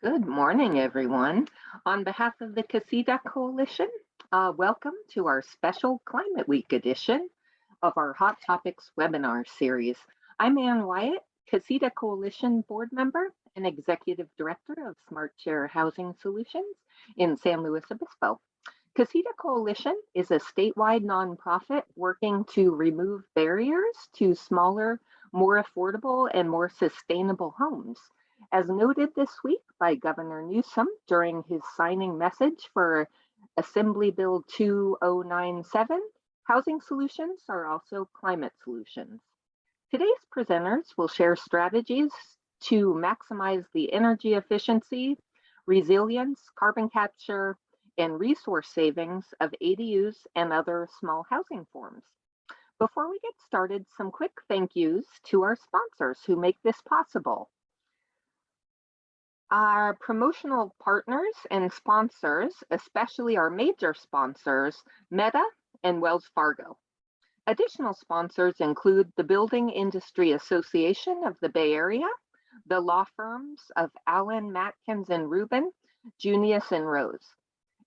Good morning, everyone. On behalf of the Casita Coalition, welcome to our special Climate Week edition of our Hot Topics webinar series. I'm Ann Wyatt, Casita Coalition board member and executive director of Smart Share Housing Solutions in San Luis Obispo. Casita Coalition is a statewide nonprofit working to remove barriers to smaller, more affordable, and more sustainable homes. As noted this week by Governor Newsom during his signing message for Assembly Bill 2097, housing solutions are also climate solutions. Today's presenters will share strategies to maximize the energy efficiency, resilience, carbon capture, and resource savings of ADUs and other small housing forms. Before we get started, some quick thank yous to our sponsors who make this possible. Our promotional partners and sponsors, especially our major sponsors, Meta and Wells Fargo. Additional sponsors include the Building Industry Association of the Bay Area, the law firms of Allen, Matkins, and Reuben, Junius, and Rose.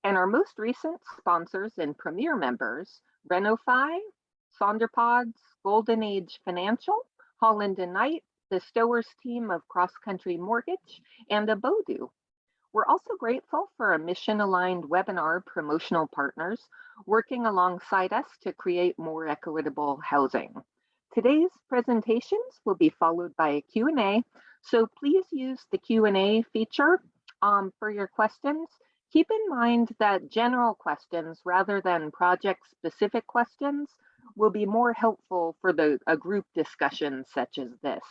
And our most recent sponsors and premier members, RenoFi, Sonderpods, Golden Age Financial, Holland and Knight, the Stowers team of CrossCountry Mortgage, and Abodu. We're also grateful for our mission-aligned webinar promotional partners working alongside us to create more equitable housing. Today's presentations will be followed by a Q&A, so please use the Q&A feature for your questions. Keep in mind that general questions rather than project-specific questions will be more helpful for a group discussion such as this.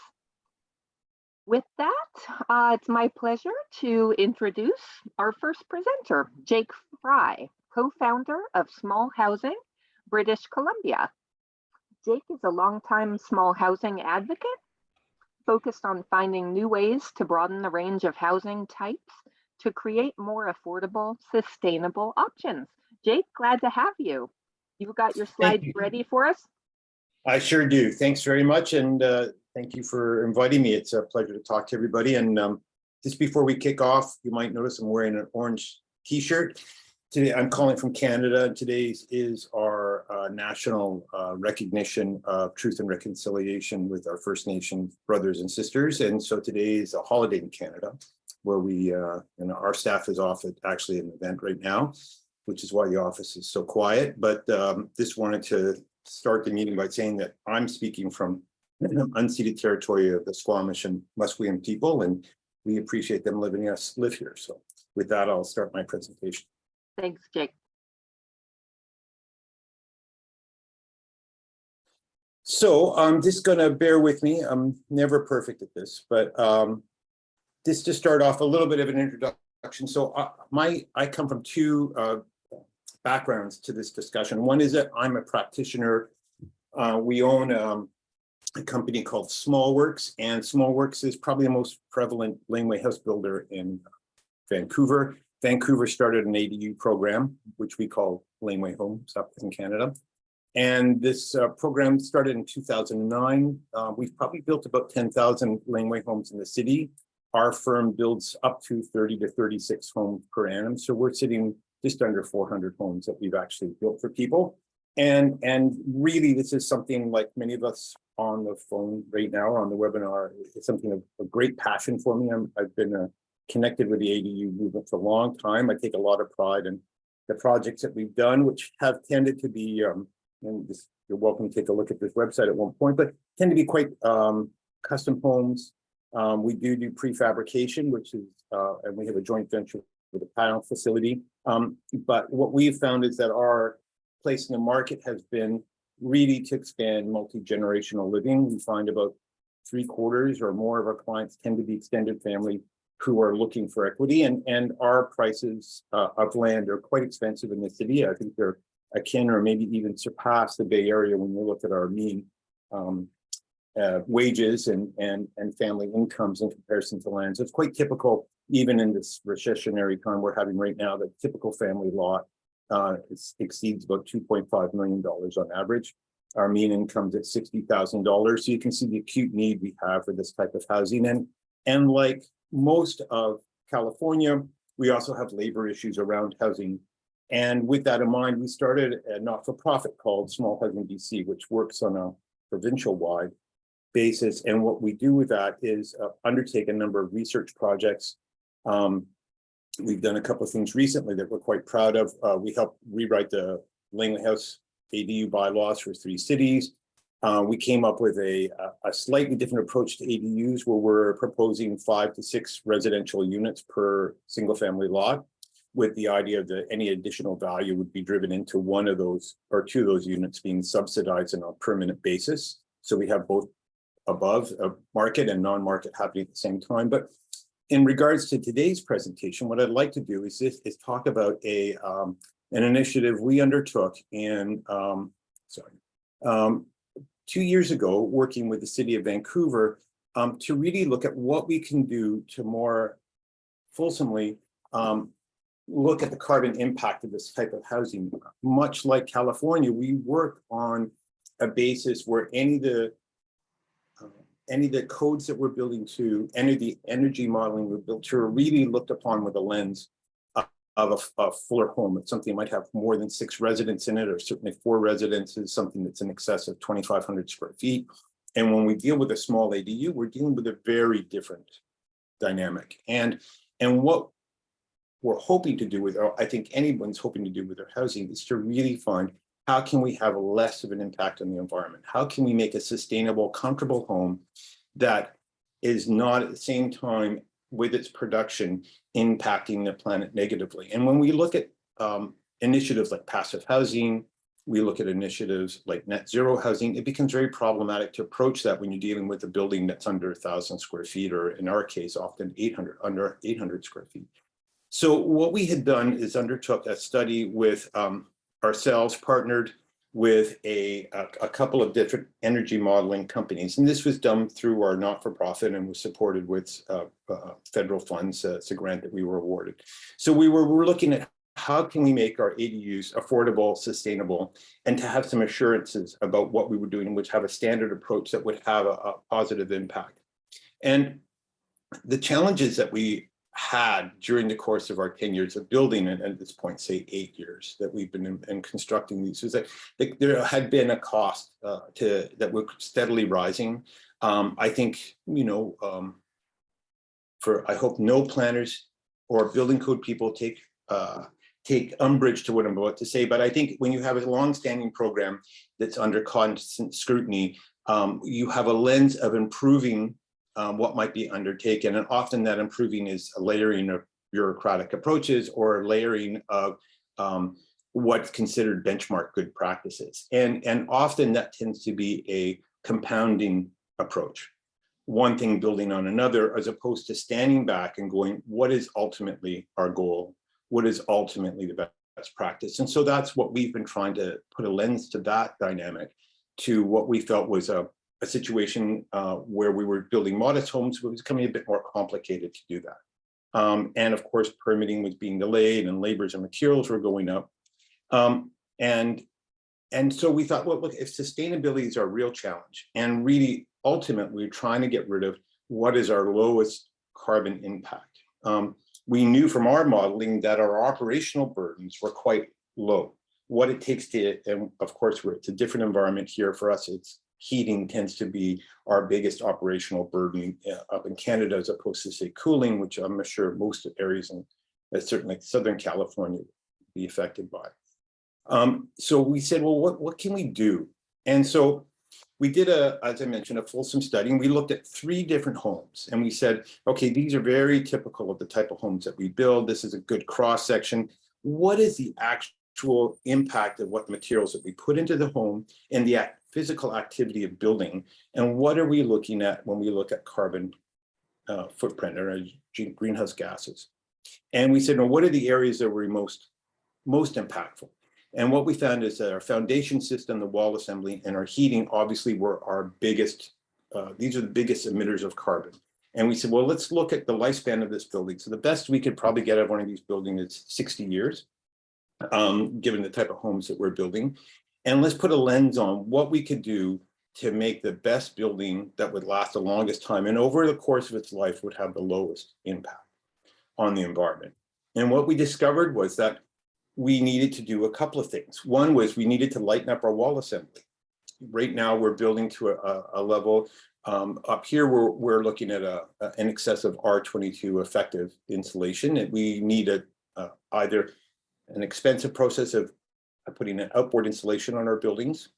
With that, it's my pleasure to introduce our first presenter, Jake Fry, co-founder of Small Housing, British Columbia. Jake is a longtime small housing advocate, focused on finding new ways to broaden the range of housing types to create more affordable, sustainable options. Jake, glad to have you. You've got your slides ready for us? I sure do. Thanks very much. And thank you for inviting me. It's a pleasure to talk to everybody. And just before we kick off, you might notice I'm wearing an orange t-shirt. Today, I'm calling from Canada. Today is our national recognition of truth and reconciliation with our First Nation brothers and sisters. And so today is a holiday in Canada where we, and our staff is off at actually an event right now, which is why the office is so quiet. But just wanted to start the meeting by saying that I'm speaking from unceded territory of the Squamish and Musqueam people, and we appreciate them letting us live here. So with that, I'll start my presentation. Thanks, Jake. So I'm just gonna bear with me. I'm never perfect at this, but just to start off a little bit of an introduction. So I come from two backgrounds to this discussion. One is that I'm a practitioner. We own a company called Smallworks, and Smallworks is probably the most prevalent laneway house builder in Vancouver. Vancouver started an ADU program, which we call laneway homes up in Canada. And this program started in 2009. We've probably built about 10,000 laneway homes in the city. Our firm builds up to 30 to 36 homes per annum. So we're sitting just under 400 homes that we've actually built for people. And really, this is something like many of us on the phone right now, on the webinar, it's something of a great passion for me. I've been connected with the ADU movement for a long time. I take a lot of pride in the projects that we've done, which have tended to be, and this, you're welcome to take a look at this website at one point, but tend to be quite custom homes. We do prefabrication, which is, and we have a joint venture with a panel facility. But what we've found is that our place in the market has been really to expand multi-generational living. We find about 3/4 or more of our clients tend to be extended family who are looking for equity, and our prices of land are quite expensive in the city. I think they're akin or maybe even surpass the Bay Area when you look at our mean wages and family incomes in comparison to land. So it's quite typical, even in this recessionary time we're having right now, that typical family lot exceeds about $2.5 million on average. Our mean income's at $60,000. So you can see the acute need we have for this type of housing. And like most of California. We also have labor issues around housing. And with that in mind, we started a not-for-profit called Small Housing BC, which works on a provincial-wide basis. And what we do with that is undertake a number of research projects. We've done a couple of things recently that we're quite proud of. We helped rewrite the Langley House ADU bylaws for 3 cities. We came up with a slightly different approach to ADUs where we're proposing 5 to 6 residential units per single family lot, with the idea that any additional value would be driven into one of those or 2 of those units being subsidized on a permanent basis. So we have both above market and non-market happening at the same time. But in regards to today's presentation, what I'd like to do is talk about an initiative we undertook in 2 years ago, working with the city of Vancouver, to really look at what we can do to more fulsomely look at the carbon impact of this type of housing. Much like California, we work on a basis where any of the codes that we're building to, any of the energy modeling we're built to, are really looked upon with a lens of a fuller home. It's something that might have more than 6 residents in it, or certainly 4 residences, something that's in excess of 2,500 square feet. And when we deal with a small ADU, we're dealing with a very different dynamic. And what we're hoping to do with, or I think anyone's hoping to do with their housing, is to really find how can we have less of an impact on the environment? How can we make a sustainable, comfortable home that is not at the same time with its production impacting the planet negatively? And when we look at initiatives like passive housing, we look at initiatives like net zero housing, it becomes very problematic to approach that when you're dealing with a building that's under 1,000 square feet, or in our case, often under 800 square feet. So what we had done is undertook a study with ourselves, partnered with a couple of different energy modeling companies. And this was done through our not-for-profit and was supported with federal funds. It's a grant that we were awarded. So we're looking at how can we make our ADUs affordable, sustainable, and to have some assurances about what we were doing, which have a standard approach that would have a positive impact. And the challenges that we had during the course of our 10 years of building, and at this point, say 8 years that we've been in constructing these, was that there had been a cost that was steadily rising. I think, I hope no planners or building code people take umbrage to what I'm about to say, but I think when you have a long-standing program that's under constant scrutiny, you have a lens of improving what might be undertaken, and often that improving is a layering of bureaucratic approaches or layering of what's considered benchmark good practices. And often that tends to be a compounding approach, one thing building on another, as opposed to standing back and going, what is ultimately our goal? What is ultimately the best practice? And so that's what we've been trying to put a lens to that dynamic, to what we felt was a situation where we were building modest homes, but it was becoming a bit more complicated to do that. And of course, permitting was being delayed and labors and materials were going up. And so we thought, well, look, if sustainability is our real challenge, and really ultimately we're trying to get rid of what is our lowest carbon impact. We knew from our modeling that our operational burdens were quite low. What it takes to, and of course, it's a different environment here for us, it's heating tends to be our biggest operational burden up in Canada, as opposed to, say, cooling, which I'm sure most areas in certainly Southern California would be affected by. So we said, well, what can we do? And so we did, as I mentioned, a fulsome study, and we looked at 3 different homes. And we said, okay, these are very typical of the type of homes that we build. This is a good cross section. What is the actual impact of what materials that we put into the home and the physical activity of building, and what are we looking at when we look at carbon footprint or greenhouse gases? And we said, well, what are the areas that were most impactful? And what we found is that our foundation system, the wall assembly, and our heating obviously were our biggest, these are the biggest emitters of carbon. And we said, well, let's look at the lifespan of this building. So the best we could probably get out of one of these buildings is 60 years, given the type of homes that we're building. And let's put a lens on what we could do to make the best building that would last the longest time and over the course of its life would have the lowest impact. on the environment. And what we discovered was that we needed to do a couple of things. One was we needed to lighten up our wall assembly. Right now, we're building to a level. Up here, we're looking at an excess of R22 effective insulation, and we need either an expensive process of putting an outboard insulation on our buildings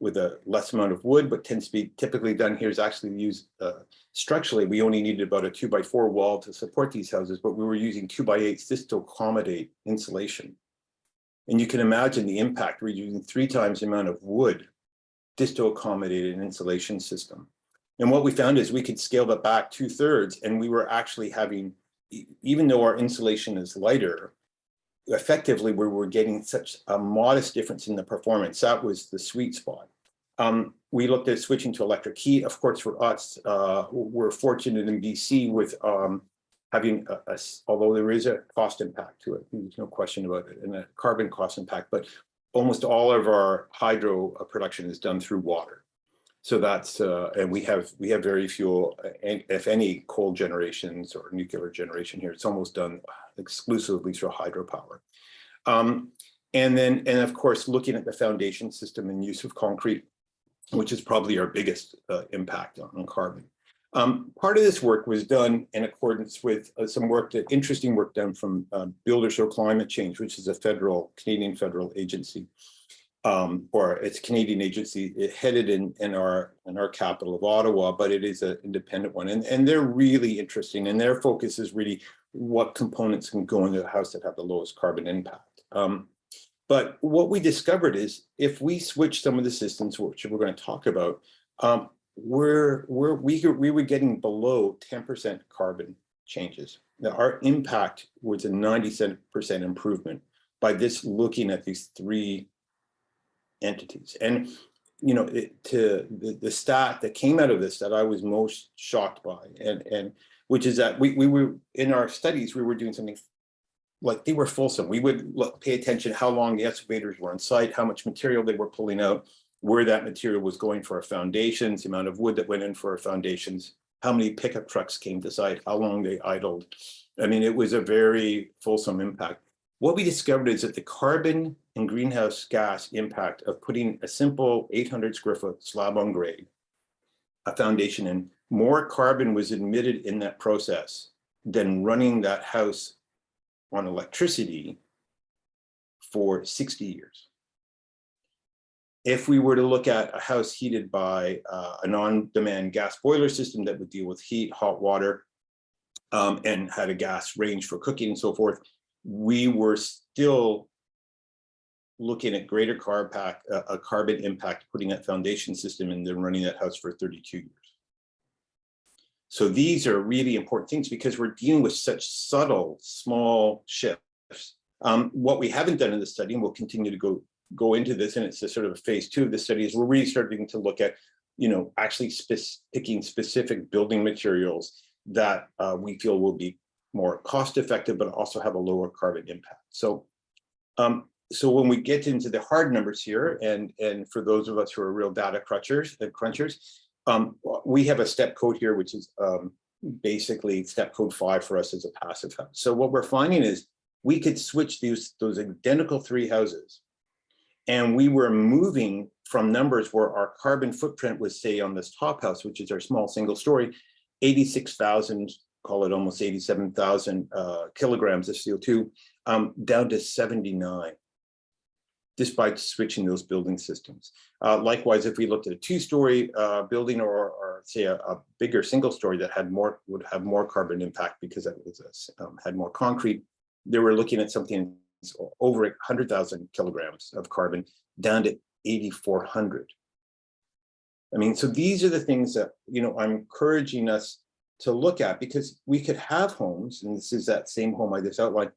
with a less amount of wood. What tends to be typically done here is actually used structurally. We only needed about a 2x4 wall to support these houses, but we were using 2x8s just to accommodate insulation. And you can imagine the impact. We're using 3 times the amount of wood just to accommodate an insulation system. And what we found is we could scale that back 2/3, and we were actually having, even though our insulation is lighter, effectively we were getting such a modest difference in the performance. That was the sweet spot. We looked at switching to electric heat. Of course, for us, we're fortunate in BC with having, although there is a cost impact to it, there's no question about it, and a carbon cost impact, but almost all of our hydro production is done through water. So that's, and we have very few, if any, coal generations or nuclear generation here. It's almost done exclusively through hydropower. And of course, looking at the foundation system and use of concrete, which is probably our biggest impact on carbon. Part of this work was done in accordance with some work, interesting work done from Builders for Climate Change, which is a Canadian federal agency, or it's a Canadian agency. It headed in our capital of Ottawa, but it is an independent one, and they're really interesting. And their focus is really what components can go into the house that have the lowest carbon impact. But what we discovered is if we switch some of the systems, which we're going to talk about, we were getting below 10% carbon changes. Now, our impact was a 97% improvement by this looking at these 3 entities. And you know, the stat that came out of this that I was most shocked by, and which is that we were in our studies, we were doing something like they were fulsome. We would pay attention how long the excavators were on site, how much material they were pulling out, where that material was going for our foundations, the amount of wood that went in for our foundations, how many pickup trucks came to site, how long they idled. I mean, it was a very fulsome impact. What we discovered is that the carbon and greenhouse gas impact of putting a simple 800 square foot slab on grade, a foundation in, more carbon was emitted in that process than running that house on electricity for 60 years. If we were to look at a house heated by a non-demand gas boiler system that would deal with heat, hot water, and had a gas range for cooking and so forth, we were still looking at greater carbon impact putting that foundation system in than running that house for 32 years. So these are really important things because we're dealing with such subtle, small shifts. What we haven't done in the study, and we'll continue to go into this, and it's a sort of a phase 2 of the study, is we're really starting to look at, you know, actually picking specific building materials that we feel will be more cost effective, but also have a lower carbon impact. So, so when we get into the hard numbers here, and for those of us who are real data crunchers, we have a step code here, which is basically step code 5 for us as a passive house. So what we're finding is we could switch those identical 3 houses, and we were moving from numbers where our carbon footprint was, say, on this top house, which is our small single story, 86,000, call it almost 87,000 kilograms of CO2, down to 79, just by switching those building systems. Likewise, if we looked at a 2-story building or say a bigger single story that would have more carbon impact because it was had more concrete, they were looking at something over 100,000 kilograms of carbon down to 8,400. I mean, so these are the things that, you know, I'm encouraging us to look at, because we could have homes, and this is that same home I just outlined,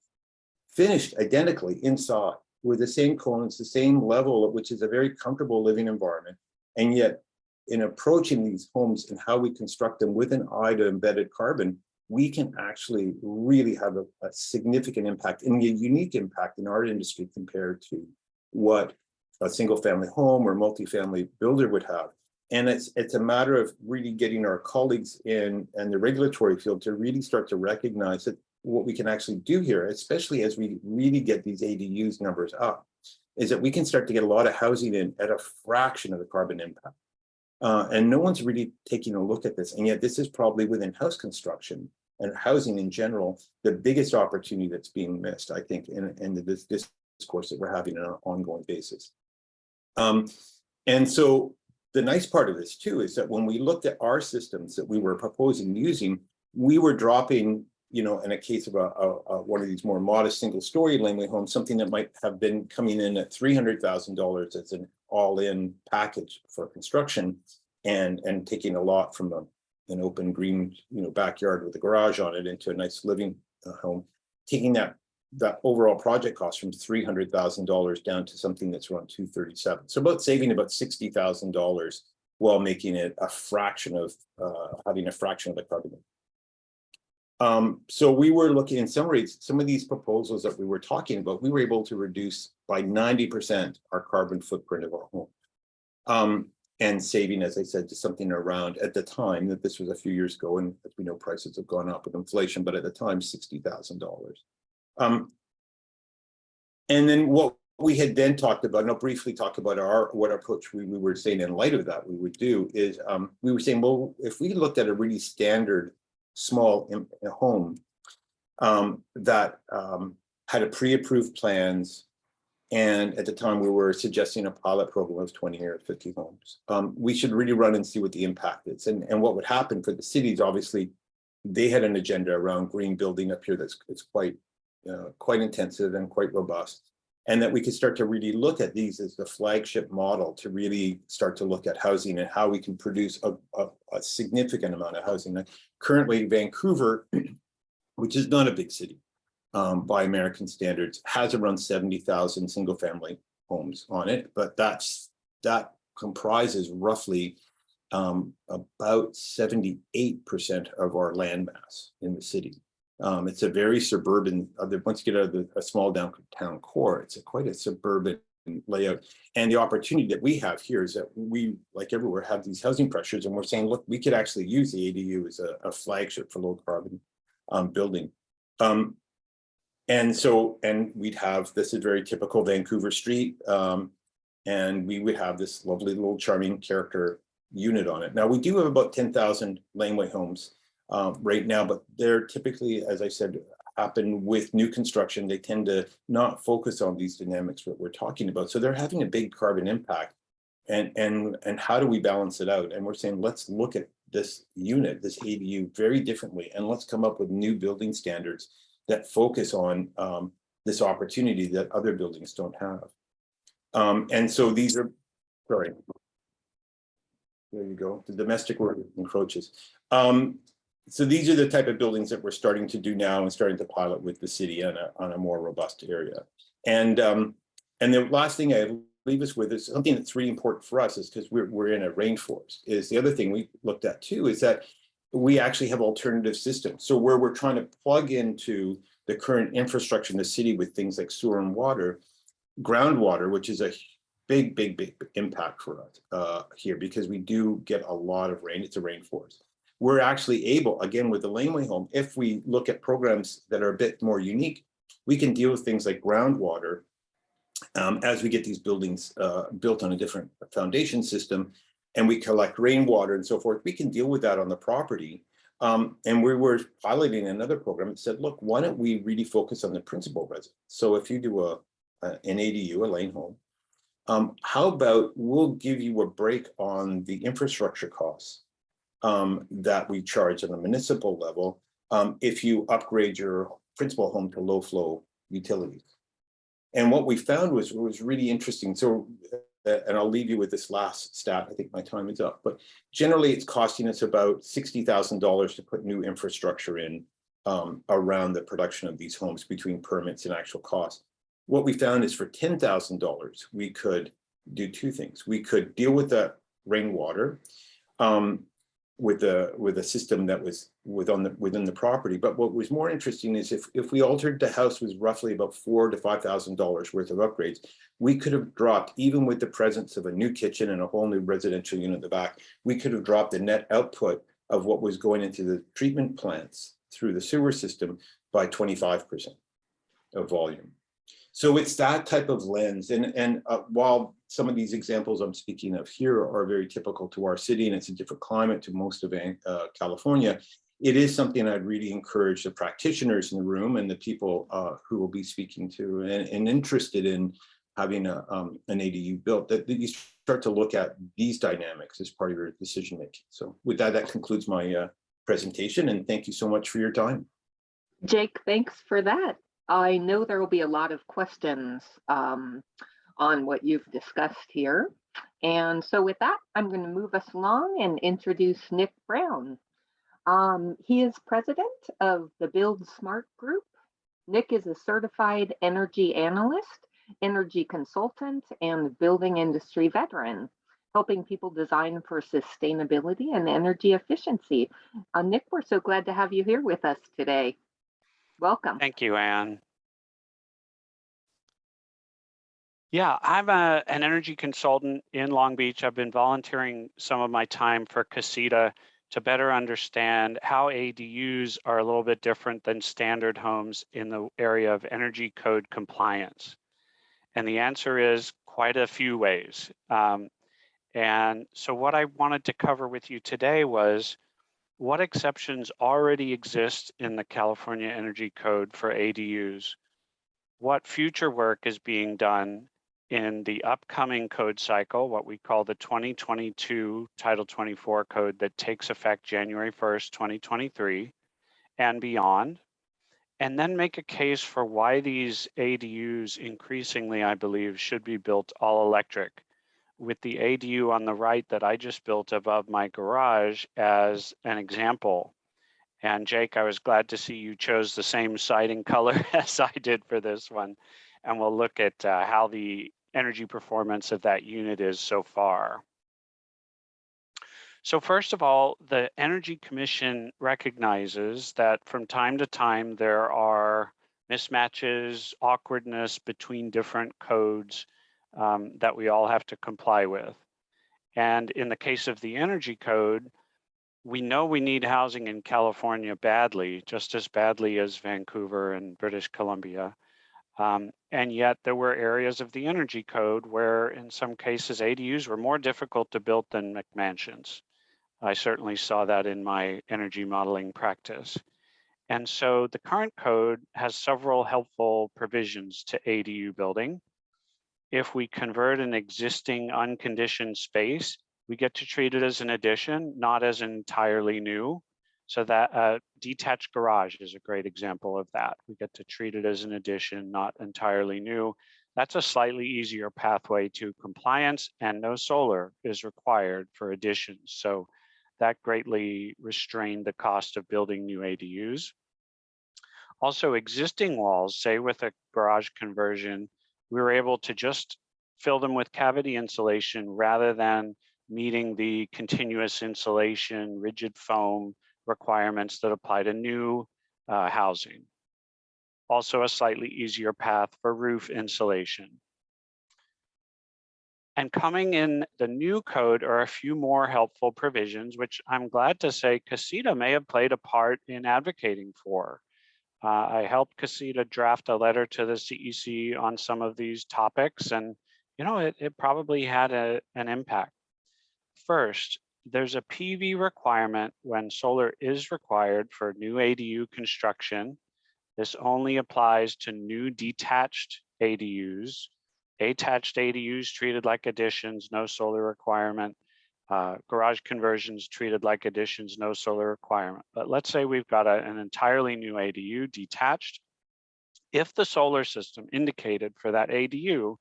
finished identically inside with the same components, the same level, which is a very comfortable living environment. And yet in approaching these homes and how we construct them with an eye to embedded carbon, we can actually really have a significant impact and a unique impact in our industry compared to what a single family home or multifamily builder would have. And it's a matter of really getting our colleagues in and the regulatory field to really start to recognize that what we can actually do here, especially as we really get these ADUs numbers up, is that we can start to get a lot of housing in at a fraction of the carbon impact. And no one's really taking a look at this. And yet this is probably within house construction and housing in general, the biggest opportunity that's being missed, I think, in this discourse that we're having on an ongoing basis. And so the nice part of this too is that when we looked at our systems that we were proposing using, we were dropping, you know, in a case of one of these more modest single-story laneway homes, something that might have been coming in at $300,000 as an all-in package for construction, and taking a lot from an open green, you know, backyard with a garage on it into a nice living home, taking that overall project cost from $300,000 down to something that's around $237,000. So about saving about $60,000 while making it a fraction of having a fraction of the carbon. So we were looking, in some ways, some of these proposals that we were talking about, we were able to reduce by 90% our carbon footprint of our home. And saving, as I said, to something around, at the time, that this was a few years ago, and as we know, prices have gone up with inflation, but at the time, $60,000. And then what we had then talked about, and I'll briefly talk about what approach we were saying in light of that we would do is, we were saying, well, if we looked at a really standard small home that had a pre-approved plans, and at the time we were suggesting a pilot program of 20 or 50 homes, we should really run and see what the impact is. And what would happen for the cities, obviously, they had an agenda around green building up here that's quite intensive and quite robust, and that we could start to really look at these as the flagship model to really start to look at housing and how we can produce a significant amount of housing. Now, currently, Vancouver, which is not a big city by American standards, has around 70,000 single-family homes on it, but that comprises roughly about 78% of our land mass in the city. It's a very suburban, once you get out of a small downtown core, it's quite a suburban layout. And the opportunity that we have here is that we, like everywhere, have these housing pressures, and we're saying, look, we could actually use the ADU as a flagship for low carbon building. And we'd have, this is very typical Vancouver street, and we would have this lovely little charming character unit on it. Now, we do have about 10,000 laneway homes right now, but they're typically, as I said, happen with new construction. They tend to not focus on these dynamics that we're talking about. So they're having a big carbon impact. And how do we balance it out? And we're saying, let's look at this unit, this ADU, very differently, and let's come up with new building standards that focus on this opportunity that other buildings don't have. And so these are, sorry. There you go, the domestic work encroaches. So these are the type of buildings that we're starting to do now and starting to pilot with the city on a more robust area. And the last thing I leave us with is something that's really important for us, is because we're in a rainforest, is the other thing we looked at too, is that we actually have alternative systems. So where we're trying to plug into the current infrastructure in the city with things like sewer and water, groundwater, which is a big impact for us here, because we do get a lot of rain. It's a rainforest. We're actually able, again, with the laneway home, if we look at programs that are a bit more unique, we can deal with things like groundwater as we get these buildings built on a different foundation system, and we collect rainwater and so forth. We can deal with that on the property. And we were piloting another program that said, look, why don't we really focus on the principal residence? So if you do an ADU, a lane home, how about we'll give you a break on the infrastructure costs that we charge on a municipal level if you upgrade your principal home to low flow utilities. And what we found was really interesting. So, and I'll leave you with this last stat, I think my time is up, but generally it's costing us about $60,000 to put new infrastructure in around the production of these homes between permits and actual costs. What we found is for $10,000, we could do two things. We could deal with the rainwater with a system that was within the property. But what was more interesting is if we altered the house was roughly about $4,000 to $5,000 worth of upgrades, we could have dropped, even with the presence of a new kitchen and a whole new residential unit in the back, we could have dropped the net output of what was going into the treatment plants through the sewer system by 25% of volume. So it's that type of lens. And while some of these examples I'm speaking of here are very typical to our city, and it's a different climate to most of California, it is something I'd really encourage the practitioners in the room and the people who will be speaking to and interested in having an ADU built, that you start to look at these dynamics as part of your decision making. So with that, that concludes my presentation, and thank you so much for your time. Jake, thanks for that. I know there will be a lot of questions on what you've discussed here. And so with that, I'm going to move us along and introduce Nick Brown. He is president of the Build Smart Group. Nick is a certified energy analyst, energy consultant, and building industry veteran, helping people design for sustainability and energy efficiency. Nick, we're so glad to have you here with us today. Welcome. Thank you, Anne. Yeah, I'm an energy consultant in Long Beach. I've been volunteering some of my time for Casita to better understand how ADUs are a little bit different than standard homes in the area of energy code compliance. And the answer is quite a few ways. And so what I wanted to cover with you today was what exceptions already exist in the California Energy Code for ADUs, what future work is being done in the upcoming code cycle, what we call the 2022 Title 24 code that takes effect January 1st, 2023 and beyond, and then make a case for why these ADUs increasingly, I believe, should be built all electric, with the ADU on the right that I just built above my garage as an example. And Jake, I was glad to see you chose the same siding color as I did for this one. And we'll look at how the energy performance of that unit is so far. So first of all, the Energy Commission recognizes that from time to time there are mismatches, awkwardness between different codes that we all have to comply with. And in the case of the energy code, we know we need housing in California badly, just as badly as Vancouver and British Columbia. And yet there were areas of the energy code where in some cases ADUs were more difficult to build than McMansions. I certainly saw that in my energy modeling practice. And so the current code has several helpful provisions to ADU building. If we convert an existing unconditioned space, we get to treat it as an addition, not as entirely new. So that detached garage is a great example of that. We get to treat it as an addition, not entirely new. That's a slightly easier pathway to compliance, and no solar is required for additions. So that greatly restrained the cost of building new ADUs. Also, existing walls, say with a garage conversion, we were able to just fill them with cavity insulation rather than meeting the continuous insulation, rigid foam requirements that apply to new housing. Also a slightly easier path for roof insulation. And coming in the new code are a few more helpful provisions, which I'm glad to say Casita may have played a part in advocating for. I helped Casita draft a letter to the CEC on some of these topics, and it probably had an impact. First, there's a PV requirement when solar is required for new ADU construction. This only applies to new detached ADUs. Attached ADUs treated like additions, no solar requirement. Garage conversions treated like additions, no solar requirement. But let's say we've got an entirely new ADU detached. If the solar system indicated for that ADU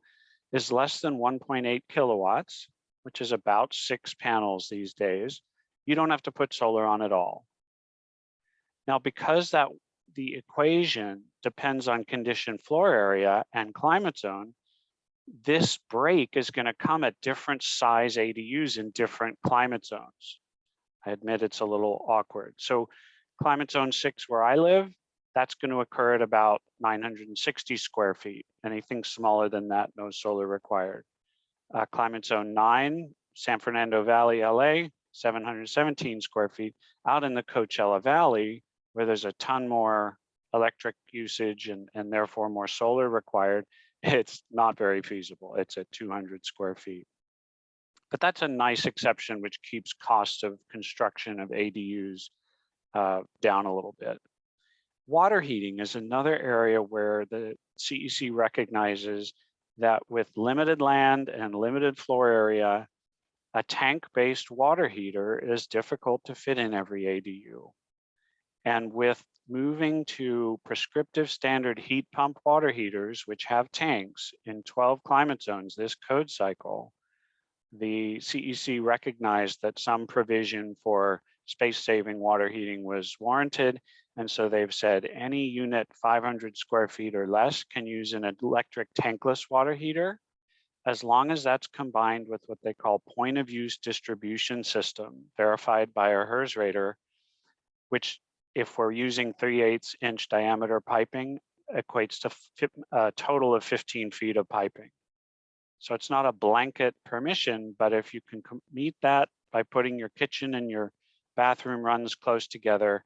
is less than 1.8 kilowatts, which is about 6 panels these days, you don't have to put solar on at all. Now, because the equation depends on conditioned floor area and climate zone, this break is going to come at different size ADUs in different climate zones. I admit it's a little awkward. So climate zone 6 where I live, that's going to occur at about 960 square feet. Anything smaller than that, no solar required. Climate zone 9, San Fernando Valley, LA, 717 square feet. Out in the Coachella Valley, where there's a ton more electric usage and therefore more solar required, it's not very feasible. It's at 200 square feet. But that's a nice exception, which keeps costs of construction of ADUs down a little bit. Water heating is another area where the CEC recognizes that with limited land and limited floor area, a tank-based water heater is difficult to fit in every ADU. And with moving to prescriptive standard heat pump water heaters, which have tanks in 12 climate zones this code cycle, the CEC recognized that some provision for space-saving water heating was warranted. And so they've said any unit 500 square feet or less can use an electric tankless water heater, as long as that's combined with what they call point of use distribution system, verified by our HERS rater, which if we're using 3/8 inch diameter piping, equates to a total of 15 feet of piping. So it's not a blanket permission, but if you can meet that by putting your kitchen and your bathroom runs close together,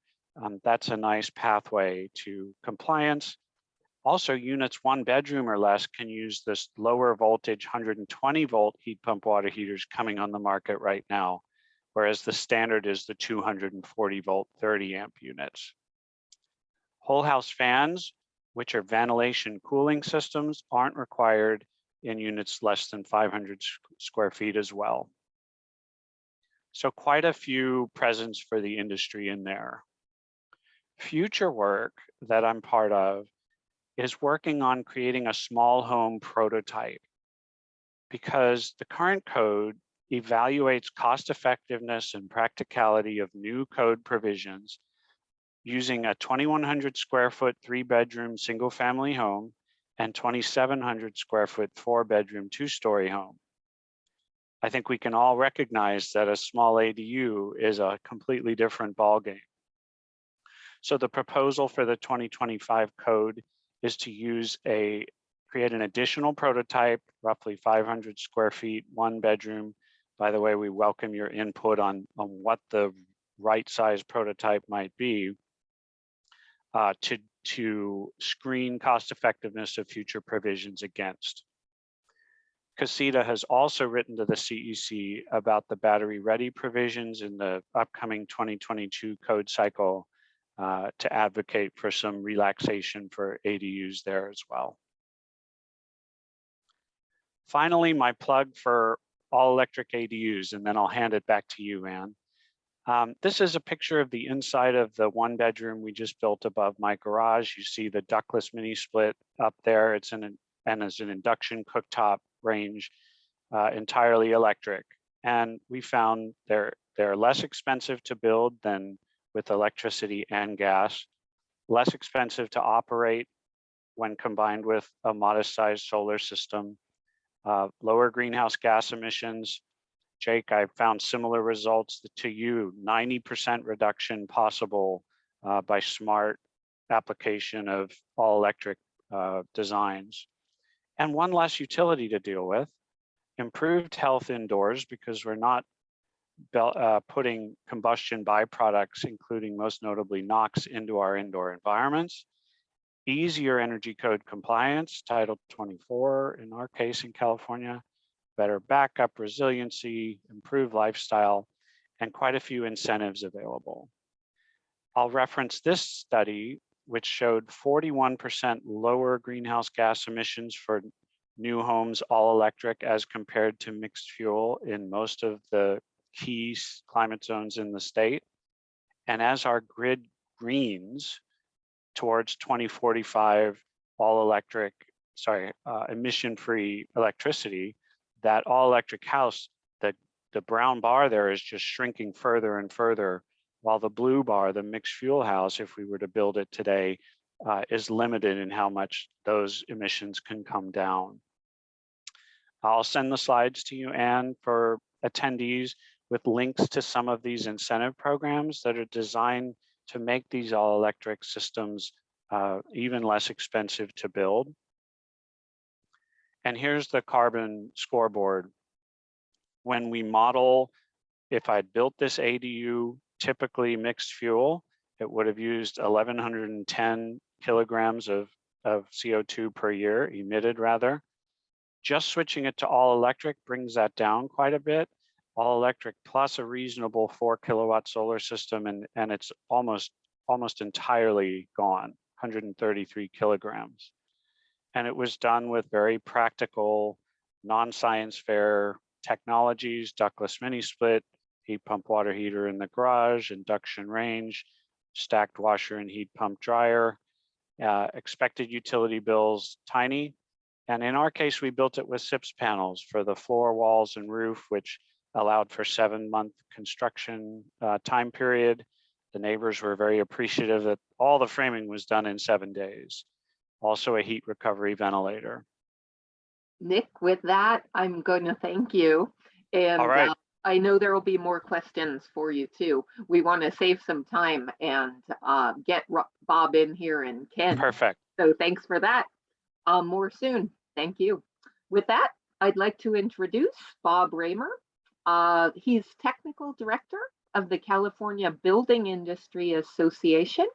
that's a nice pathway to compliance. Also, units 1 bedroom or less can use this lower voltage 120 volt heat pump water heaters coming on the market right now, whereas the standard is the 240 volt 30 amp units. Whole house fans, which are ventilation cooling systems, aren't required in units less than 500 square feet as well. So quite a few presents for the industry in there. Future work that I'm part of is working on creating a small home prototype, because the current code evaluates cost effectiveness and practicality of new code provisions using a 2,100 square foot 3-bedroom single family home and 2,700 square foot 4-bedroom 2-story home. I think we can all recognize that a small ADU is a completely different ballgame. So the proposal for the 2025 code is to create an additional prototype, roughly 500 square feet, 1 bedroom. By the way, we welcome your input on what the right size prototype might be, to screen cost effectiveness of future provisions against. CASITA has also written to the CEC about the battery ready provisions in the upcoming 2022 code cycle to advocate for some relaxation for ADUs there as well. Finally, my plug for all electric ADUs, and then I'll hand it back to you, Ann. This is a picture of the inside of the 1 bedroom we just built above my garage. You see the ductless mini split up there. It's an induction cooktop range, entirely electric. And we found they're less expensive to build than with electricity and gas, less expensive to operate when combined with a modest sized solar system, lower greenhouse gas emissions. Jake, I found similar results to you, 90% reduction possible by smart application of all electric designs. And one less utility to deal with, improved health indoors because we're not putting combustion byproducts, including most notably NOx, into our indoor environments, easier energy code compliance, Title 24 in our case in California, better backup resiliency, improved lifestyle, and quite a few incentives available. I'll reference this study, which showed 41% lower greenhouse gas emissions for new homes, all electric, as compared to mixed fuel in most of the key climate zones in the state. And as our grid greens towards 2045, all electric, emission-free electricity, that all electric house, the brown bar there is just shrinking further and further, while the blue bar, the mixed fuel house, if we were to build it today, is limited in how much those emissions can come down. I'll send the slides to you, Ann, for attendees with links to some of these incentive programs that are designed to make these all electric systems even less expensive to build. And here's the carbon scoreboard. When we model, if I'd built this ADU, typically mixed fuel, it would have used 1,110 kilograms of CO2 per year, emitted rather. Just switching it to all electric brings that down quite a bit. All electric plus a reasonable 4 kilowatt solar system, and it's almost entirely gone, 133 kilograms. And it was done with very practical, non-science fair technologies: ductless mini split, heat pump water heater in the garage, induction range, stacked washer and heat pump dryer. Expected utility bills tiny. And in our case, we built it with SIPS panels for the floor, walls, and roof, which allowed for 7-month construction time period. The neighbors were very appreciative that all the framing was done in 7 days. Also a heat recovery ventilator. Nick, with that, I'm going to thank you. And All right. I know there will be more questions for you too. We want to save some time and get Bob in here and Ken. Perfect. So thanks for that. More soon. Thank you. With that, I'd like to introduce Bob Raymer. He's Technical Director of the California Building Industry Association.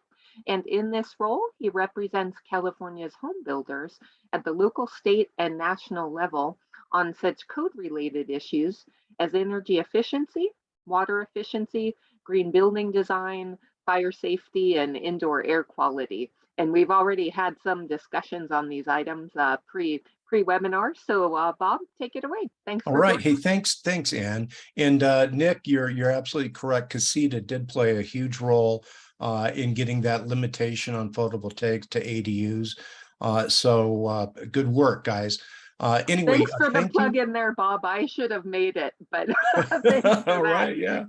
And in this role, he represents California's home builders at the local, state, and national level on such code-related issues as energy efficiency, water efficiency, green building design, fire safety, and indoor air quality. And we've already had some discussions on these items pre-webinar. So Bob, take it away. Thanks. All right. Hey, thanks, Ann. And Nick, you're absolutely correct. Casita did play a huge role in getting that limitation on photovoltaics to ADUs. So good work, guys. Anyway, thanks for the plug in there, Bob. I should have made it, but all right, yeah.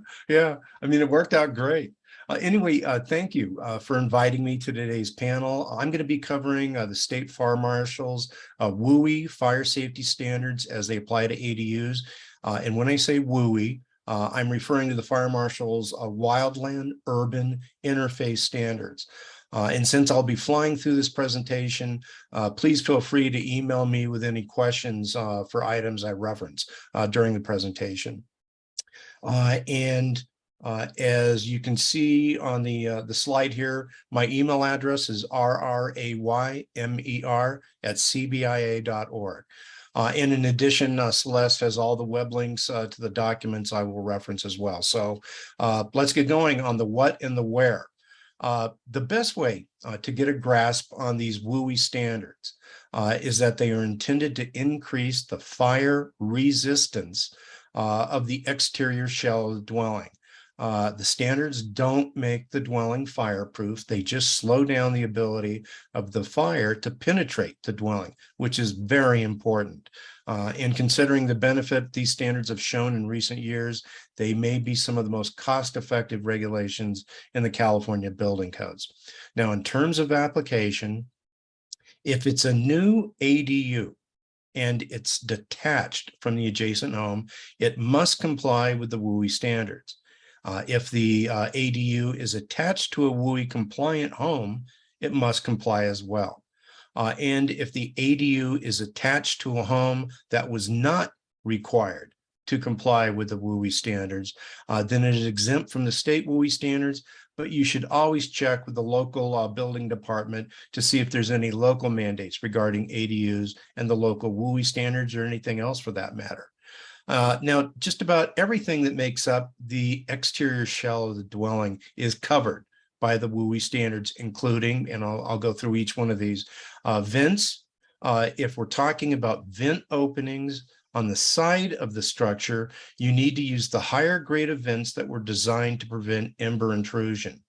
I mean, it worked out great. Anyway, thank you for inviting me to today's panel. I'm going to be covering the state fire marshals WUI fire safety standards as they apply to ADUs. And when I say WUI, I'm referring to the fire marshals wildland urban interface standards. And since I'll be flying through this presentation, please feel free to email me with any questions for items I reference during the presentation. As you can see on the slide here, my email address is rraymer@cbia.org. And in addition, Celeste has all the web links to the documents I will reference as well. So let's get going on the what and the where. The best way to get a grasp on these WUI standards is that they are intended to increase the fire resistance of the exterior shell of the dwelling. The standards don't make the dwelling fireproof. They just slow down the ability of the fire to penetrate the dwelling, which is very important. And considering the benefit these standards have shown in recent years, they may be some of the most cost-effective regulations in the California building codes. Now, in terms of application, if it's a new ADU, and it's detached from the adjacent home, it must comply with the WUI standards. If the ADU is attached to a WUI compliant home, it must comply as well. And if the ADU is attached to a home that was not required to comply with the WUI standards, then it is exempt from the state WUI standards, but you should always check with the local building department to see if there's any local mandates regarding ADUs and the local WUI standards or anything else for that matter. Now, just about everything that makes up the exterior shell of the dwelling is covered by the WUI standards, including, and I'll go through each one of these, vents. If we're talking about vent openings on the side of the structure, you need to use the higher grade of vents that were designed to prevent ember intrusion.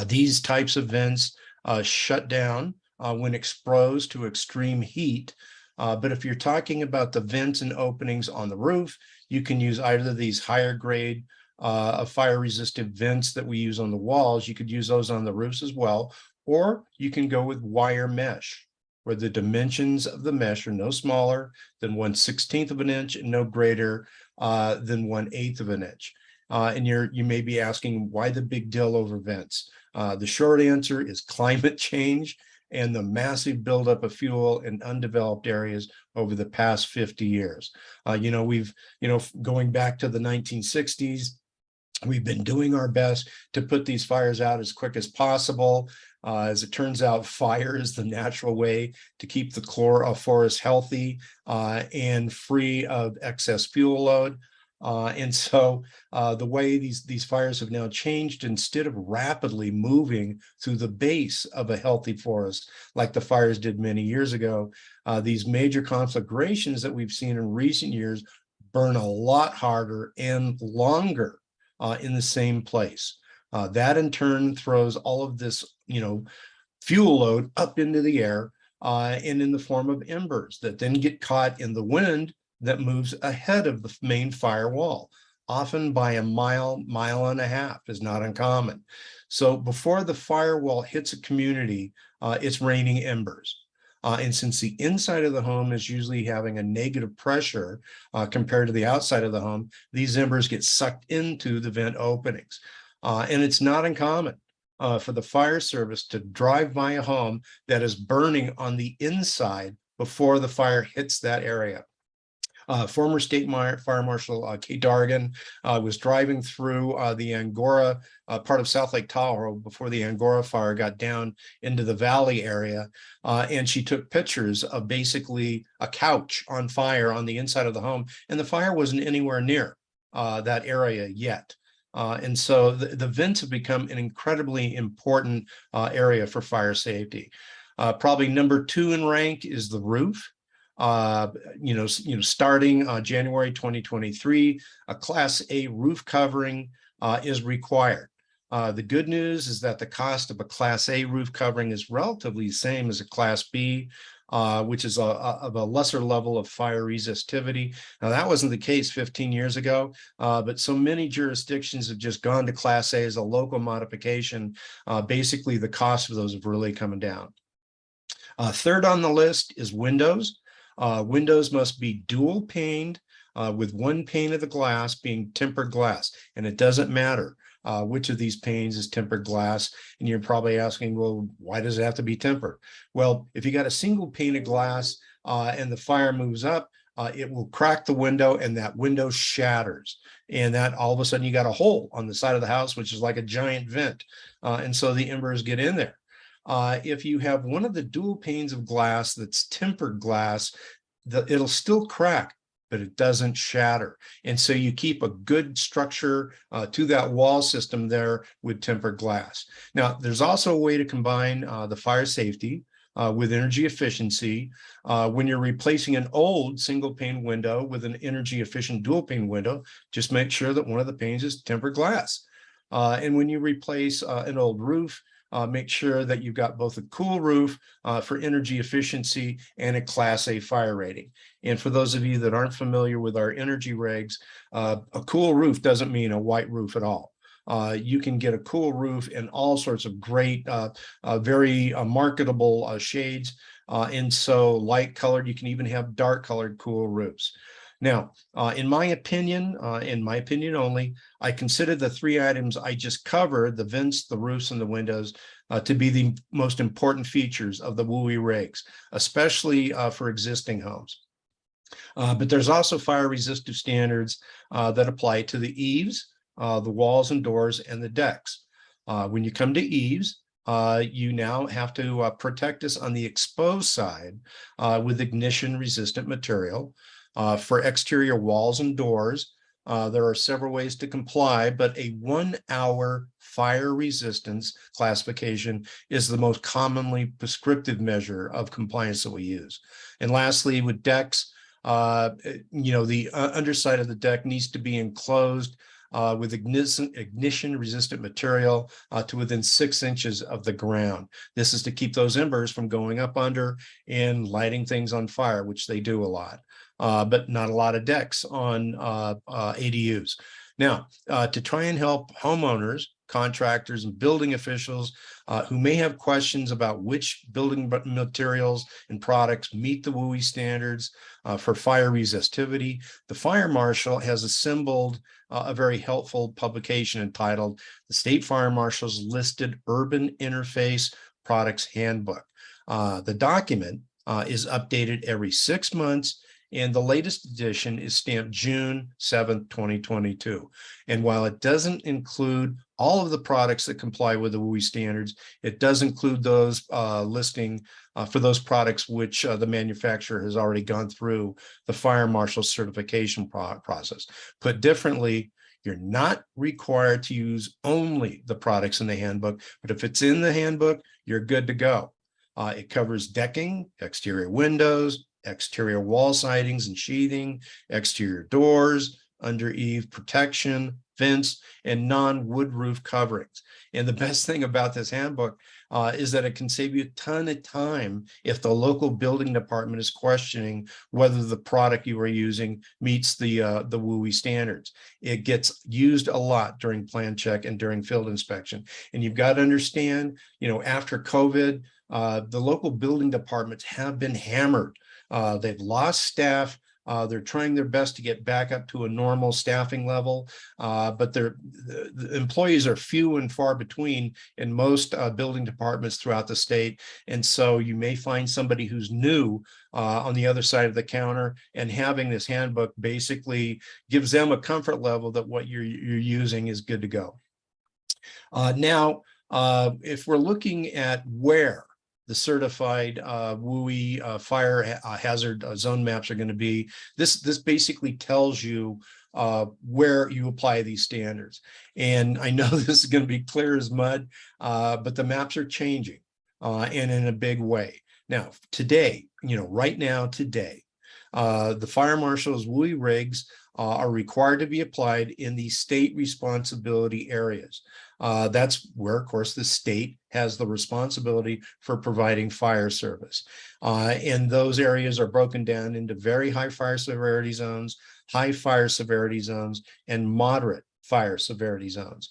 These types of vents shut down when exposed to extreme heat. But if you're talking about the vents and openings on the roof, you can use either of these higher grade fire resistant vents that we use on the walls. You could use those on the roofs as well, or you can go with wire mesh, where the dimensions of the mesh are no smaller than 1/16 of an inch and no greater than 1/8 of an inch. And you may be asking, why the big deal over vents? The short answer is climate change and the massive buildup of fuel in undeveloped areas over the past 50 years. We've, going back to the 1960s, We've been doing our best to put these fires out as quick as possible. As it turns out, fire is the natural way to keep the forest healthy and free of excess fuel load. And so the way these fires have now changed, instead of rapidly moving through the base of a healthy forest, like the fires did many years ago, these major conflagrations that we've seen in recent years burn a lot harder and longer in the same place. That in turn throws all of this, fuel load up into the air and in the form of embers that then get caught in the wind that moves ahead of the main firewall, often by a mile, mile and a half is not uncommon. So before the firewall hits a community, it's raining embers. And since the inside of the home is usually having a negative pressure compared to the outside of the home, these embers get sucked into the vent openings. And it's not uncommon for the fire service to drive by a home that is burning on the inside before the fire hits that area. Former State Fire Marshal Kate Dargan was driving through the Angora, part of South Lake Tahoe, before the Angora fire got down into the valley area. And she took pictures of basically a couch on fire on the inside of the home, and the fire wasn't anywhere near that area yet. And so the vents have become an incredibly important area for fire safety. Probably number 2 in rank is the roof. Starting January 2023, a Class A roof covering is required. The good news is that the cost of a Class A roof covering is relatively the same as a Class B, which is of a lesser level of fire resistivity. Now, that wasn't the case 15 years ago, but so many jurisdictions have just gone to Class A as a local modification. Basically, the cost of those have really come down. Third on the list is windows. Windows must be dual paned with one pane of the glass being tempered glass. And it doesn't matter which of these panes is tempered glass. And you're probably asking, well, why does it have to be tempered? Well, if you got a single pane of glass and the fire moves up, it will crack the window and that window shatters. And that all of a sudden you got a hole on the side of the house, which is like a giant vent. And so the embers get in there. If you have one of the dual panes of glass that's tempered glass, it'll still crack, but it doesn't shatter. And so you keep a good structure to that wall system there with tempered glass. Now, there's also a way to combine the fire safety with energy efficiency. When you're replacing an old single pane window with an energy efficient dual pane window, just make sure that one of the panes is tempered glass. And when you replace an old roof, make sure that you've got both a cool roof for energy efficiency and a Class A fire rating. And for those of you that aren't familiar with our energy regs, a cool roof doesn't mean a white roof at all. You can get a cool roof in all sorts of great, very marketable shades. And so light colored, you can even have dark colored cool roofs. Now, in my opinion only, I consider the 3 items I just covered, the vents, the roofs, and the windows, to be the most important features of the WUI regs, especially for existing homes. But there's also fire resistive standards that apply to the eaves, the walls and doors, and the decks. When you come to eaves, you now have to protect us on the exposed side with ignition resistant material. For exterior walls and doors, there are several ways to comply, but a 1-hour fire resistance classification is the most commonly prescriptive measure of compliance that we use. And lastly, with decks, the underside of the deck needs to be enclosed with ignition resistant material to within 6 inches of the ground. This is to keep those embers from going up under and lighting things on fire, which they do a lot. But not a lot of decks on ADUs. Now, to try and help homeowners, contractors, and building officials who may have questions about which building materials and products meet the WUI standards for fire resistivity, the Fire Marshal has assembled a very helpful publication entitled The State Fire Marshal's Listed Urban Interface Products Handbook. The document is updated every 6 months And the latest edition is stamped June 7th, 2022. And while it doesn't include all of the products that comply with the WUI standards, it does include those listing for those products which the manufacturer has already gone through the fire marshal certification process. Put differently, you're not required to use only the products in the handbook, but if it's in the handbook, you're good to go. It covers decking, exterior windows, exterior wall sidings and sheathing, exterior doors, under eave protection, vents, and non-wood roof coverings. And the best thing about this handbook is that it can save you a ton of time if the local building department is questioning whether the product you are using meets the WUI standards. It gets used a lot during plan check and during field inspection. And you've got to understand, after COVID, the local building departments have been hammered. They've lost staff. They're trying their best to get back up to a normal staffing level, but the employees are few and far between in most building departments throughout the state. And so you may find somebody who's new on the other side of the counter, and having this handbook basically gives them a comfort level that what you're using is good to go. Now, if we're looking at where the certified WUI fire hazard zone maps are going to be, this basically tells you where you apply these standards. And I know this is going to be clear as mud, but the maps are changing and in a big way. Now, today, right now, today, the fire marshal's WUI rigs are required to be applied in the state responsibility areas. That's where, of course, the state has the responsibility for providing fire service. And those areas are broken down into very high fire severity zones, high fire severity zones, and moderate fire severity zones.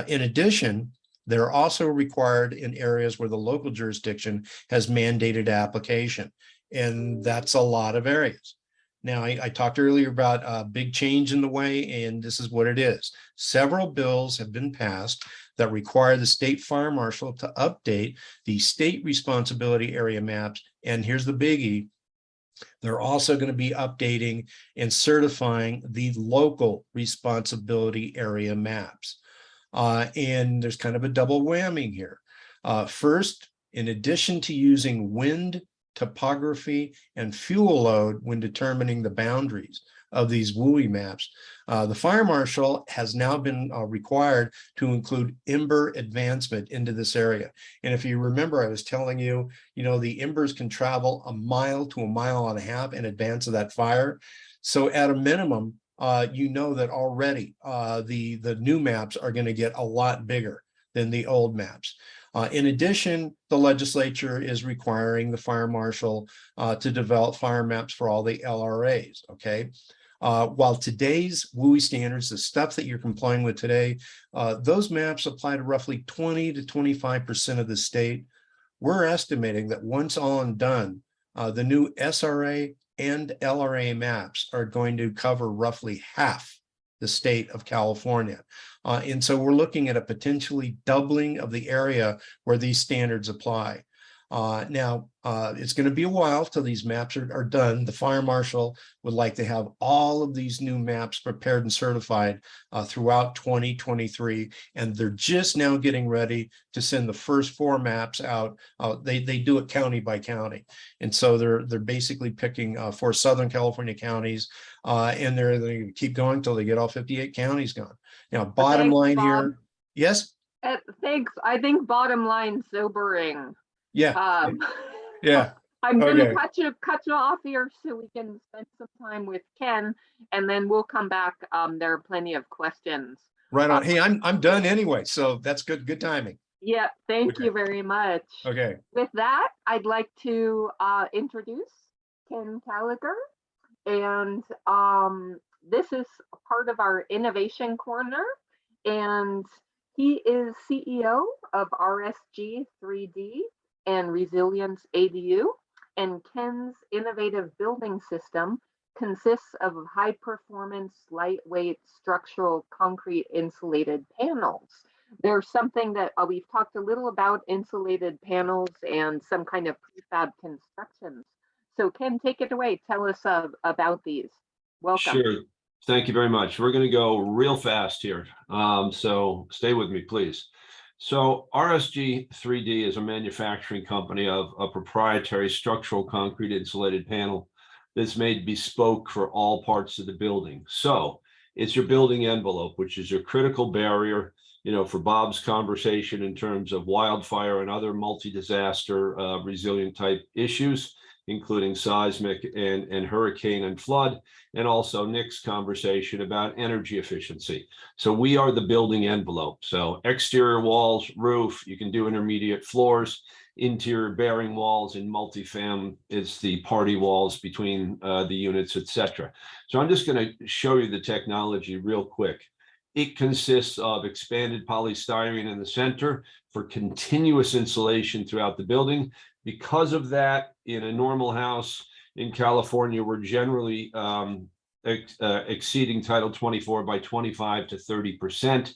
In addition, they're also required in areas where the local jurisdiction has mandated application. And that's a lot of areas. Now, I talked earlier about a big change in the way, and this is what it is. Several bills have been passed that require the state fire marshal to update the state responsibility area maps. And here's the biggie. They're also going to be updating and certifying the local responsibility area maps. And there's kind of a double whammy here. First, in addition to using wind, topography, and fuel load when determining the boundaries of these WUI maps, the fire marshal has now been required to include ember advancement into this area. And if you remember, I was telling you, the embers can travel a mile to a mile and a half in advance of that fire. So at a minimum, that already the new maps are going to get a lot bigger than the old maps. In addition, the legislature is requiring the fire marshal to develop fire maps for all the LRAs, okay? While today's WUI standards, the stuff that you're complying with today, those maps apply to roughly 20 to 25% of the state. We're estimating that once all and done, the new SRA and LRA maps are going to cover roughly half the state of California. And so we're looking at a potentially doubling of the area where these standards apply. Now, it's going to be a while till these maps are done. The fire marshal would like to have all of these new maps prepared and certified throughout 2023, and they're just now getting ready to send the first 4 maps out. They do it county by county, and so they're basically picking 4 Southern California counties, and they're going to keep going till they get all 58 counties gone. Now, bottom line here, yes. Thanks. I think bottom line sobering. Yeah. Yeah. I'm going to cut you off here so we can spend some time with Ken, and then we'll come back. There are plenty of questions. Right on. Hey, I'm done anyway, so that's good timing. Yeah, thank you very much. Okay. With that, I'd like to introduce Ken Calligar, and this is part of our innovation corner, and he is CEO of RSG 3D and Resilience ADU, and Ken's innovative building system consists of high performance, lightweight structural concrete insulated panels. There's something that we've talked a little about insulated panels and some kind of prefab constructions. So Ken, take it away. Tell us about these. Welcome. Sure. Thank you very much. We're going to go real fast here. So stay with me, please. So RSG 3D is a manufacturing company of a proprietary structural concrete insulated panel that's made bespoke for all parts of the building. So it's your building envelope, which is your critical barrier, for Bob's conversation in terms of wildfire and other multi-disaster resilient type issues, including seismic and hurricane and flood, and also Nick's conversation about energy efficiency. So we are the building envelope. So exterior walls, roof, you can do intermediate floors, interior bearing walls, and multifam is the party walls between the units, etc. So I'm just going to show you the technology real quick. It consists of expanded polystyrene in the center for continuous insulation throughout the building. Because of that, in a normal house in California, we're generally exceeding Title 24 by 25 to 30%.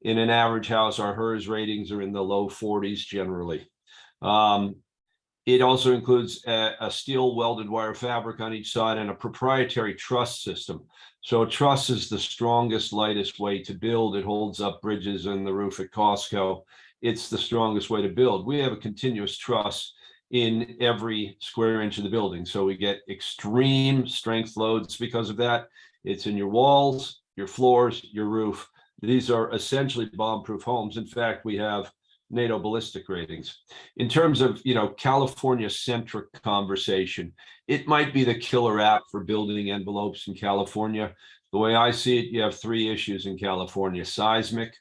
In an average house, our HERS ratings are in the low 40s generally. It also includes a steel welded wire fabric on each side and a proprietary truss system. So a truss is the strongest, lightest way to build. It holds up bridges and the roof at Costco. It's the strongest way to build. We have a continuous truss in every square inch of the building. So we get extreme strength loads because of that. It's in your walls, your floors, your roof. These are essentially bomb-proof homes. In fact, we have NATO ballistic ratings. In terms of, California-centric conversation, it might be the killer app for building envelopes in California. The way I see it, you have three issues in California. Seismic.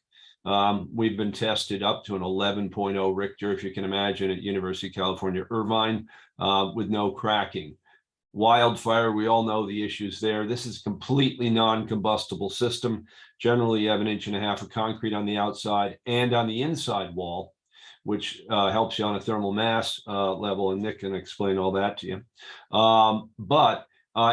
We've been tested up to an 11.0 Richter, if you can imagine, at University of California, Irvine, with no cracking. Wildfire, we all know the issues there. This is a completely non-combustible system. Generally, you have 1.5 inches of concrete on the outside and on the inside wall, which helps you on a thermal mass level, and Nick can explain all that to you. But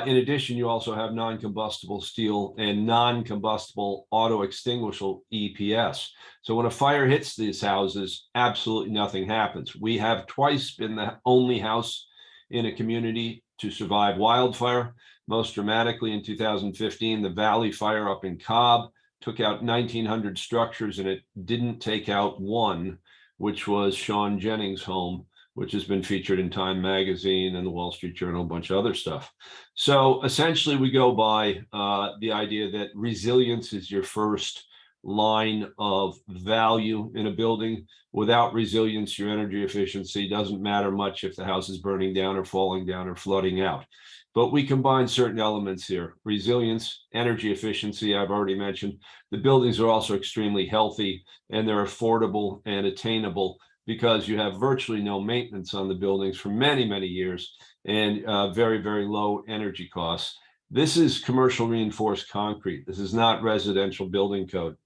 in addition, you also have non-combustible steel and non-combustible auto-extinguishable EPS. So when a fire hits these houses, absolutely nothing happens. We have twice been the only house in a community to survive wildfire. Most dramatically in 2015, the Valley Fire up in Cobb took out 1,900 structures, and it didn't take out one, which was Sean Jennings' home, which has been featured in Time Magazine and the Wall Street Journal, a bunch of other stuff. So essentially we go by the idea that resilience is your first line of value in a building. Without resilience, your energy efficiency doesn't matter much if the house is burning down or falling down or flooding out. But we combine certain elements here. Resilience, energy efficiency, I've already mentioned. The buildings are also extremely healthy, and they're affordable and attainable because you have virtually no maintenance on the buildings for many, many years, and very, very low energy costs. This is commercial reinforced concrete. This is not residential building code.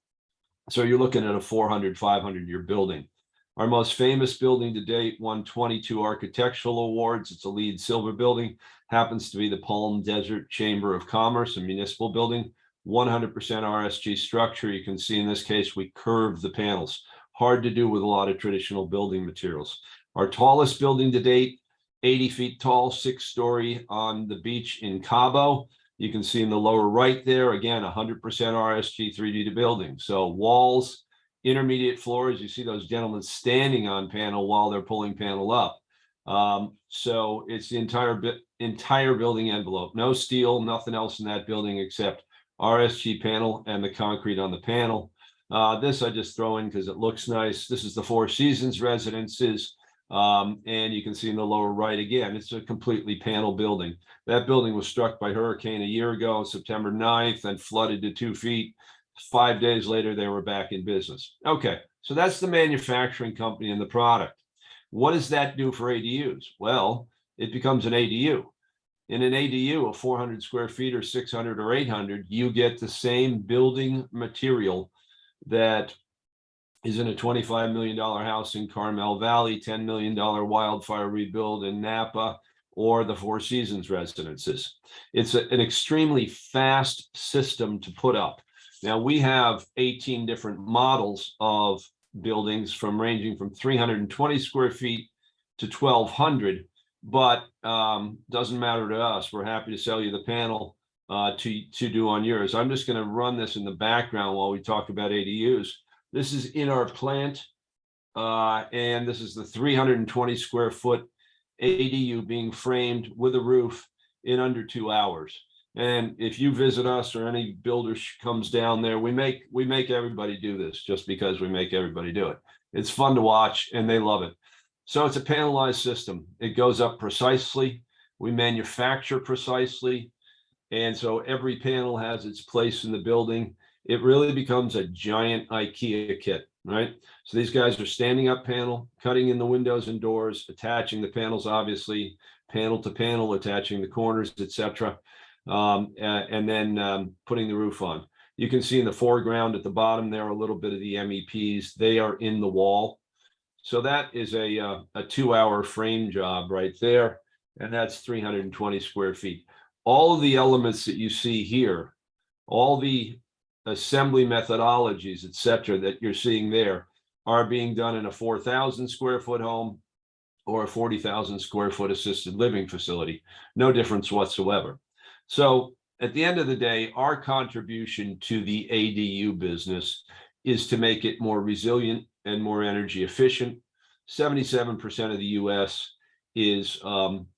So you're looking at a 400, 500-year building. Our most famous building to date won 22 architectural awards. It's a LEED silver building, happens to be the Palm Desert Chamber of Commerce, a municipal building, 100% RSG structure. You can see in this case, we curved the panels. Hard to do with a lot of traditional building materials. Our tallest building to date, 80 feet tall, 6-story on the beach in Cabo. You can see in the lower right there, again, 100% RSG 3D to building. So walls, intermediate floors, you see those gentlemen standing on panel while they're pulling panel up. So it's the entire building envelope. No steel, nothing else in that building except RSG panel and the concrete on the panel. This I just throw in because it looks nice. This is the Four Seasons residences. And you can see in the lower right, again, it's a completely panel building. That building was struck by hurricane a year ago on September 9th and flooded to 2 feet. 5 days later, they were back in business. Okay, so that's the manufacturing company and the product. What does that do for ADUs? Well, it becomes an ADU. In an ADU of 400 square feet or 600 or 800, you get the same building material that is in a $25 million house in Carmel Valley, $10 million wildfire rebuild in Napa, or the Four Seasons residences. It's an extremely fast system to put up. Now we have 18 different models of buildings ranging from 320 square feet to 1,200. but doesn't matter to us. We're happy to sell you the panel to do on yours. I'm just going to run this in the background while we talk about ADUs. This is in our plant, and this is the 320 square foot ADU being framed with a roof in under 2 hours. And if you visit us or any builder comes down there, we make everybody do this just because we make everybody do it. It's fun to watch and they love it. So it's a panelized system. It goes up precisely. We manufacture precisely. And so every panel has its place in the building. It really becomes a giant IKEA kit, right? So these guys are standing up panel, cutting in the windows and doors, attaching the panels, obviously, panel to panel, attaching the corners, etc. And then putting the roof on. You can see in the foreground at the bottom there a little bit of the MEPs. They are in the wall. So that is a 2-hour frame job right there. And that's 320 square feet. All of the elements that you see here, all the assembly methodologies, etc., that you're seeing there are being done in a 4,000 square foot home or a 40,000 square foot assisted living facility. No difference whatsoever. So at the end of the day, our contribution to the ADU business is to make it more resilient and more energy efficient. 77% of the US is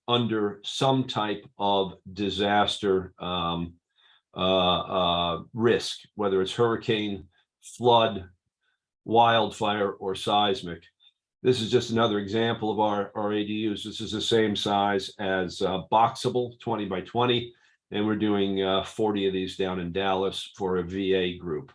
under some type of disaster risk, whether it's hurricane, flood, wildfire, or seismic. This is just another example of our ADUs. This is the same size as boxable 20 by 20. And we're doing 40 of these down in Dallas for a VA group.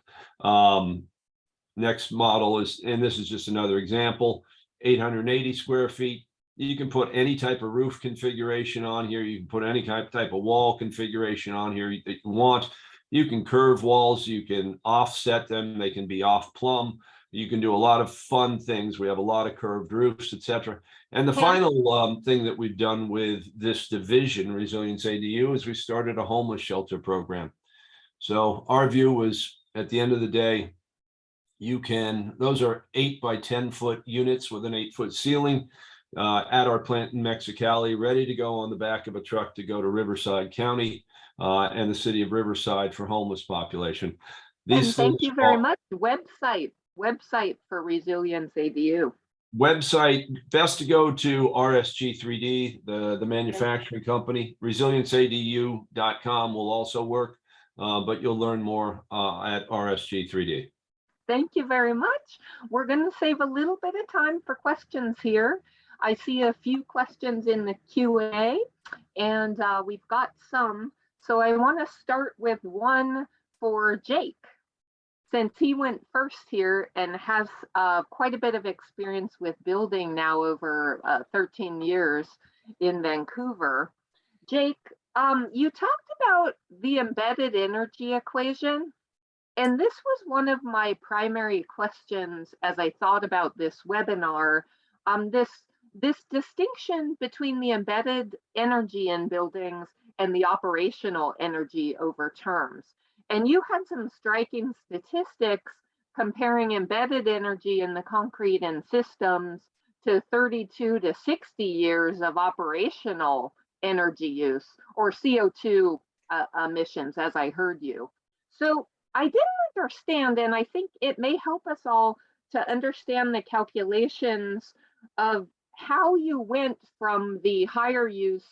Next model is, and this is just another example, 880 square feet. You can put any type of roof configuration on here. You can put any type of wall configuration on here that you want. You can curve walls. You can offset them. They can be off plumb. You can do a lot of fun things. We have a lot of curved roofs, etc. And the final thing that we've done with this division, Resilience ADU, is we started a homeless shelter program. So our view was, at the end of the day, those are 8 by 10 foot units with an 8-foot ceiling at our plant in Mexicali, ready to go on the back of a truck to go to Riverside County and the city of Riverside for homeless population. And thank you very much. Website for Resilience ADU. Website, best to go to RSG3D, the manufacturing company. ResilienceADU.com will also work, but you'll learn more at RSG3D. Thank you very much. We're going to save a little bit of time for questions here. I see a few questions in the Q&A, and we've got some. So I want to start with one for Jake, since he went first here and has quite a bit of experience with building now over 13 years in Vancouver. Jake, you talked about the embedded energy equation, and this was one of my primary questions as I thought about this webinar. This distinction between the embedded energy in buildings and the operational energy over terms. And you had some striking statistics comparing embedded energy in the concrete and systems to 32 to 60 years of operational energy use, or CO2 emissions, as I heard you. So I didn't understand, and I think it may help us all to understand the calculations of how you went from the higher use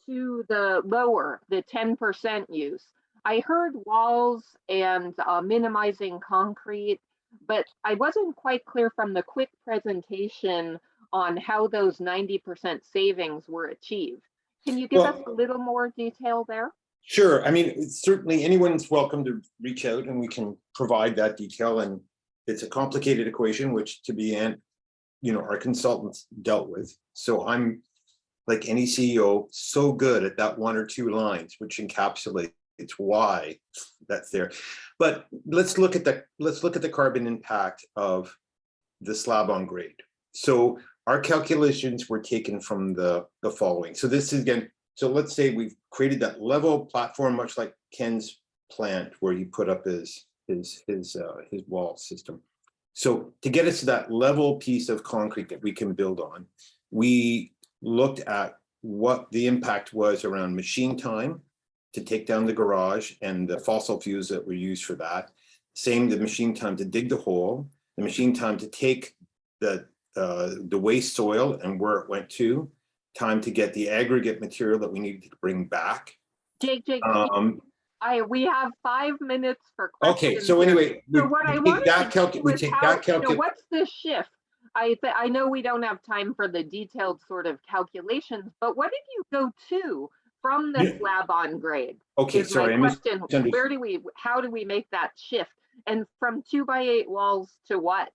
to the lower, the 10% use. I heard walls and minimizing concrete, but I wasn't quite clear from the quick presentation on how those 90% savings were achieved. Can you give us a little more detail there? Sure. I mean, certainly anyone's welcome to reach out and we can provide that detail. And it's a complicated equation, which to be our consultants dealt with. So I'm, like any CEO, so good at that 1 or 2 lines, which encapsulate why that's there. But let's look at the carbon impact of the slab on grade. So our calculations were taken from the following. So this is again, so let's say we've created that level platform, much like Ken's plant, where he put up his wall system. So to get us to that level piece of concrete that we can build on, we looked at what the impact was around machine time to take down the garage and the fossil fuels that were used for that. Same, the machine time to dig the hole, the machine time to take the waste soil and where it went to, time to get the aggregate material that we needed to bring back. Jake, we have 5 minutes for Okay, questions so here. anyway, So what I wanted to do we is take how, that you know, what's the shift? I know we don't have time for the detailed sort of calculations, but what did you go to from the Yeah. slab on grade? Okay, Is sorry, I my question. misunderstood. How do we make that shift? And from 2x8 walls to what?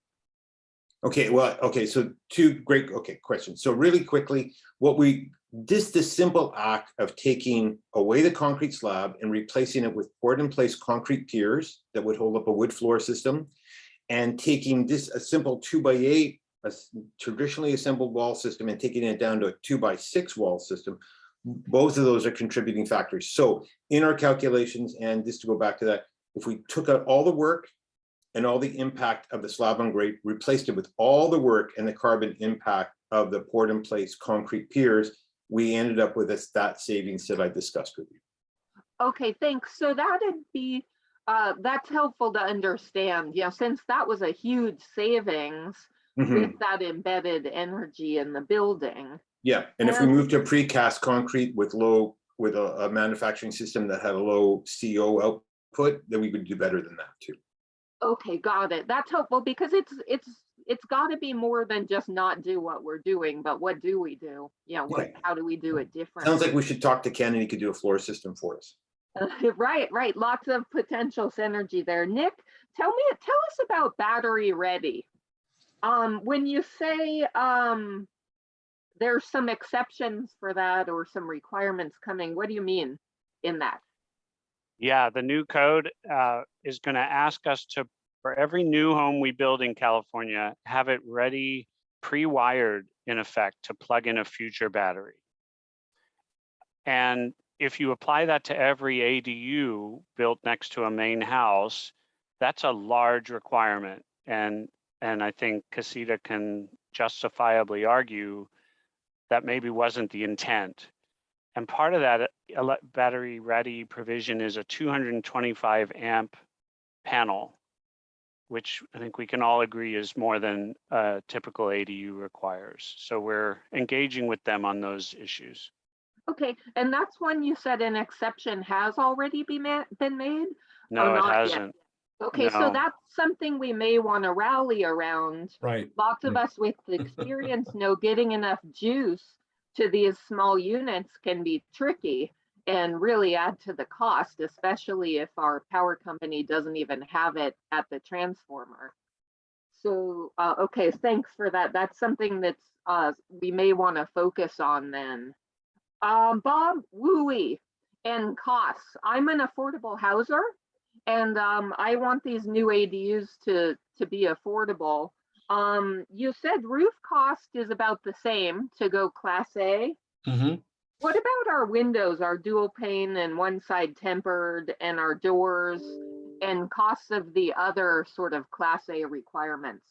Okay, well, okay, so two great, questions. So really quickly, the simple act of taking away the concrete slab and replacing it with poured in place concrete piers that would hold up a wood floor system, and taking a simple 2x8, a traditionally assembled wall system, and taking it down to a 2x6 wall system, both of those are contributing factors. So in our calculations, and just to go back to that, if we took out all the work and all the impact of the slab on grade, replaced it with all the work and the carbon impact of the poured in place concrete piers, we ended up with that savings that I discussed with you. Okay, thanks. So that'd be, that's helpful to understand, you know, since that was a huge savings with that embedded energy in the building. Yeah, and if we move to precast concrete with a manufacturing system that had a low CO output, then we would do better than that too. Okay, got it. That's helpful because it's got to be more than just not do what we're doing, but what do we do? You know, how do we do it differently? Sounds like we should talk to Ken and he could do a floor system for us. Right. Lots of potential synergy there. Nick, tell us about battery ready. When you say there's some exceptions for that or some requirements coming, what do you mean in that? Yeah, the new code is going to ask us to, for every new home we build in California, have it ready, pre-wired in effect to plug in a future battery. And if you apply that to every ADU built next to a main house, that's a large requirement. And I think Casita can justifiably argue that maybe wasn't the intent. And part of that battery ready provision is a 225 amp panel, which I think we can all agree is more than a typical ADU requires. So we're engaging with them on those issues. Okay, and that's when you said an exception has already been made? No, it hasn't. Yet? Okay, no. So that's something we may want to rally around. Right. Lots of us with experience know getting enough juice to these small units can be tricky and really add to the cost, especially if our power company doesn't even have it at the transformer. So, okay, thanks for that. That's something that's we may want to focus on then. Bob, WUI and costs. I'm an affordable houser, and I want these new ADUs to be affordable. You said roof cost is about the same to go Class A. What about our windows, our dual pane and one side tempered, and our doors and costs of the other sort of Class A requirements?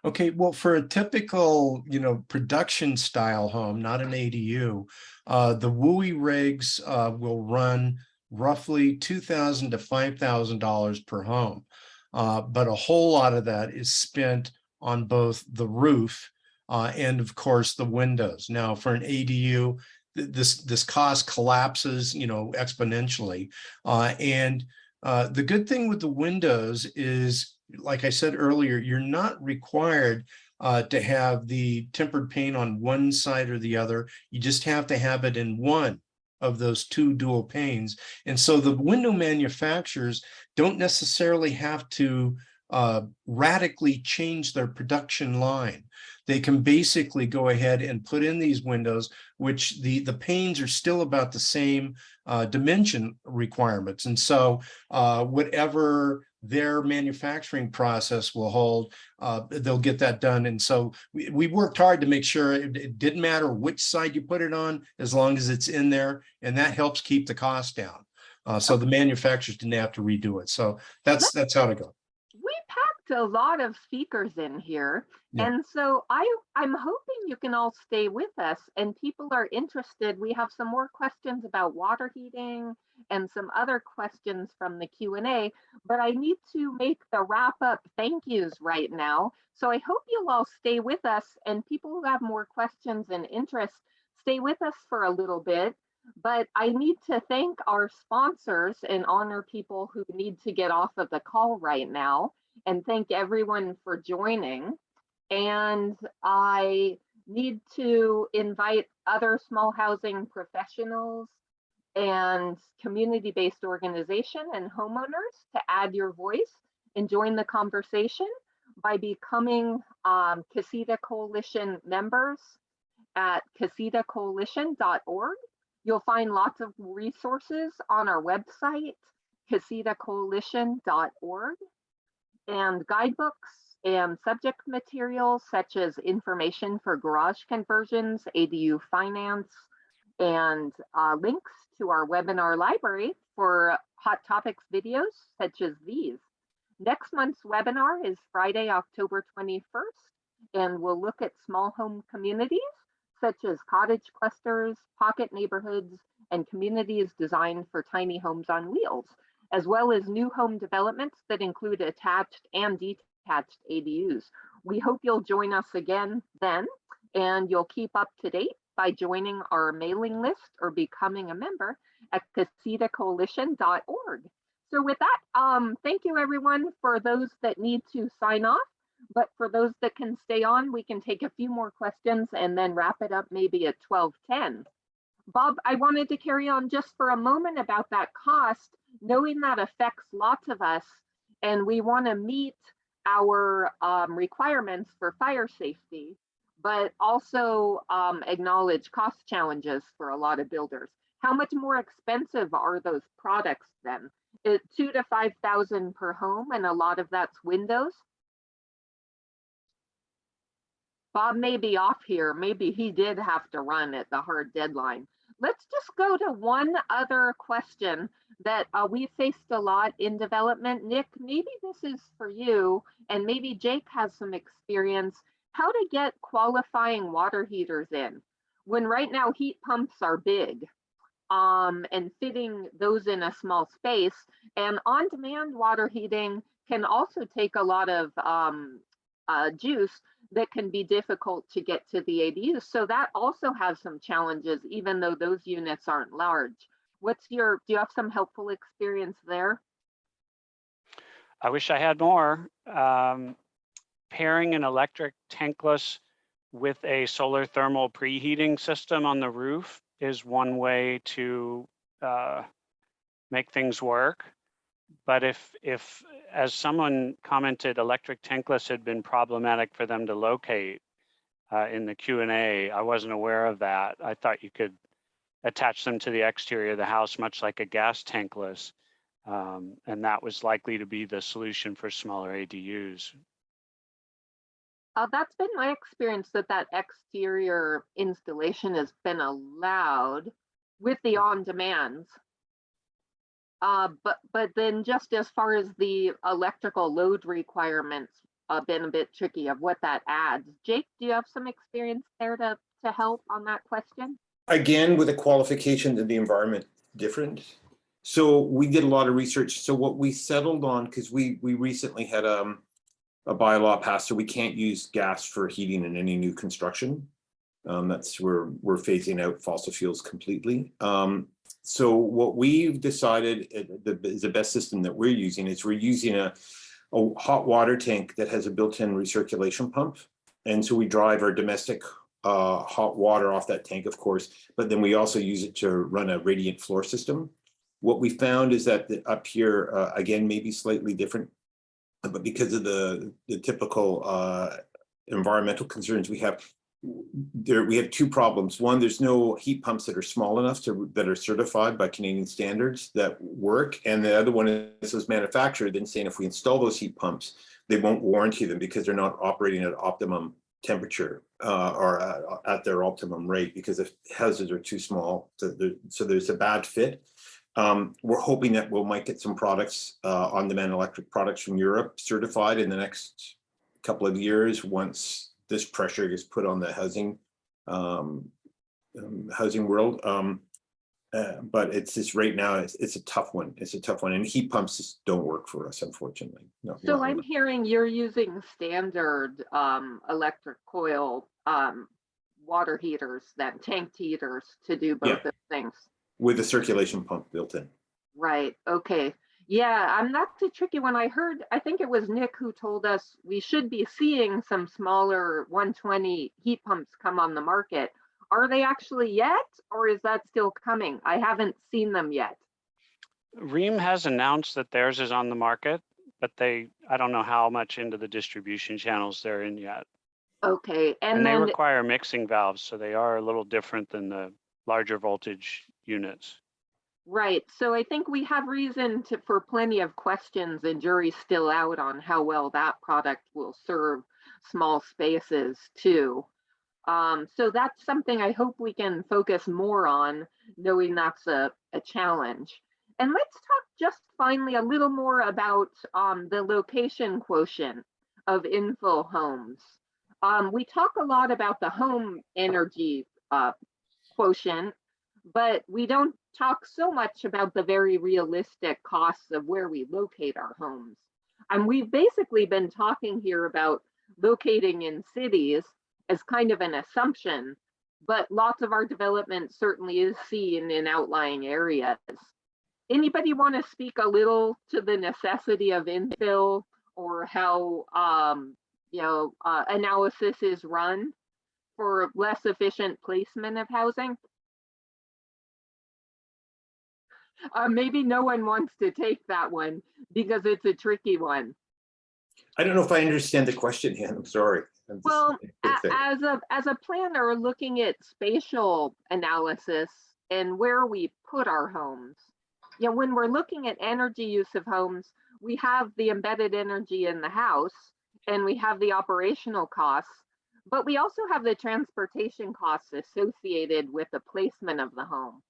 Okay, well, for a typical, production style home, not an ADU, the WUI rigs will run roughly $2,000 to $5,000 per home. But a whole lot of that is spent on both the roof and of course the windows. Now for an ADU, this cost collapses, exponentially. And the good thing with the windows is, like I said earlier, you're not required to have the tempered paint on one side or the other. You just have to have it in one of those two dual panes. And so the window manufacturers don't necessarily have to radically change their production line. They can basically go ahead and put in these windows, which the panes are still about the same dimension requirements. And so whatever their manufacturing process will hold, they'll get that done. And so we worked hard to make sure it didn't matter which side you put it on, as long as it's in there, and that helps keep the cost down. So the manufacturers didn't have to redo it. So that's how to go. We packed a lot of speakers in here. Yeah. And so I'm hoping you can all stay with us, and people are interested. We have some more questions about water heating and some other questions from the Q&A, but I need to make the wrap up thank yous right now. So I hope you'll all stay with us, and people who have more questions and interest, stay with us for a little bit. But I need to thank our sponsors and honor people who need to get off of the call right now, and thank everyone for joining. And I need to invite other small housing professionals and community-based organization and homeowners to add your voice and join the conversation by becoming Casita Coalition members at casitacoalition.org. You'll find lots of resources on our website, casitacoalition.org, and guidebooks and subject materials such as information for garage conversions, ADU finance, and links to our webinar library for hot topics videos such as these. Next month's webinar is Friday, October 21st, and we'll look at small home communities such as cottage clusters, pocket neighborhoods, and communities designed for tiny homes on wheels, as well as new home developments that include attached and detached ADUs. We hope you'll join us again then, and you'll keep up to date by joining our mailing list or becoming a member at casitacoalition.org. So with that, thank you everyone for those that need to sign off. But for those that can stay on, we can take a few more questions and then wrap it up maybe at 12:10. Bob, I wanted to carry on just for a moment about that cost, knowing that affects lots of us, and we want to meet our requirements for fire safety, but also acknowledge cost challenges for a lot of builders. How much more expensive are those products then? It's $2,000 to $5,000 per home, and a lot of that's windows. Bob may be off here. Maybe he did have to run at the hard deadline. Let's just go to one other question that we faced a lot in development. Nick, maybe this is for you, and maybe Jake has some experience, how to get qualifying water heaters in, when right now heat pumps are big, and fitting those in a small space, and on-demand water heating can also take a lot of juice that can be difficult to get to the ADUs. So that also has some challenges, even though those units aren't large. Do you have some helpful experience there? I wish I had more. Pairing an electric tankless with a solar thermal preheating system on the roof is one way to make things work. But if, as someone commented, electric tankless had been problematic for them to locate in the Q&A, I wasn't aware of that. I thought you could attach them to the exterior of the house, much like a gas tankless. And that was likely to be the solution for smaller ADUs. That's been my experience, that exterior installation has been allowed with the on-demands. But then just as far as the electrical load requirements, been a bit tricky of what that adds. Jake, do you have some experience there to help on that question? Again, with a qualification to the environment different. So we did a lot of research. So what we settled on, because we recently had a bylaw passed, so we can't use gas for heating in any new construction. That's where we're phasing out fossil fuels completely. So what we've decided is the best system that we're using is we're using a hot water tank that has a built-in recirculation pump. And so we drive our domestic hot water off that tank, of course, but then we also use it to run a radiant floor system. What we found is that up here, again, maybe slightly different, but because of the typical environmental concerns we have, we have two problems. One, there's no heat pumps that are small enough that are certified by Canadian standards that work. And the other one is those manufacturers then saying if we install those heat pumps, they won't warranty them because they're not operating at optimum temperature or at their optimum rate because the houses are too small. So there's a bad fit. We're hoping that we might get some products, on-demand electric products from Europe certified in the next couple of years once this pressure is put on the housing world. But it's just right now, it's a tough one. It's a tough one. And heat pumps just don't work for us, unfortunately. No, So well, I'm hearing you're using standard electric coil water heaters, then tanked heaters to do both of things. with a circulation pump built in. Right. Okay. Yeah, that's a tricky one. I think it was Nick who told us we should be seeing some smaller 120 heat pumps come on the market. Are they actually yet, or is that still coming? I haven't seen them yet. Rheem has announced that theirs is on the market, but I don't know how much into the distribution channels they're in yet. Okay. And they then, require mixing valves, so they are a little different than the larger voltage units. right. So I think we have reason for plenty of questions, and jury's still out on how well that product will serve small spaces too. So that's something I hope we can focus more on, knowing that's a challenge. And let's talk just finally a little more about the location quotient of infill homes. We talk a lot about the home energy quotient, but we don't talk so much about the very realistic costs of where we locate our homes. And we've basically been talking here about locating in cities as kind of an assumption, but lots of our development certainly is seen in outlying areas. Anybody want to speak a little to the necessity of infill, or how analysis is run for less efficient placement of housing? Maybe no one wants to take that one because it's a tricky one. I don't know if I understand the question, Han. I'm sorry. Well, as a planner looking at spatial analysis and where we put our homes, when we're looking at energy use of homes, we have the embedded energy in the house and we have the operational costs, but we also have the transportation costs associated with the placement of the home.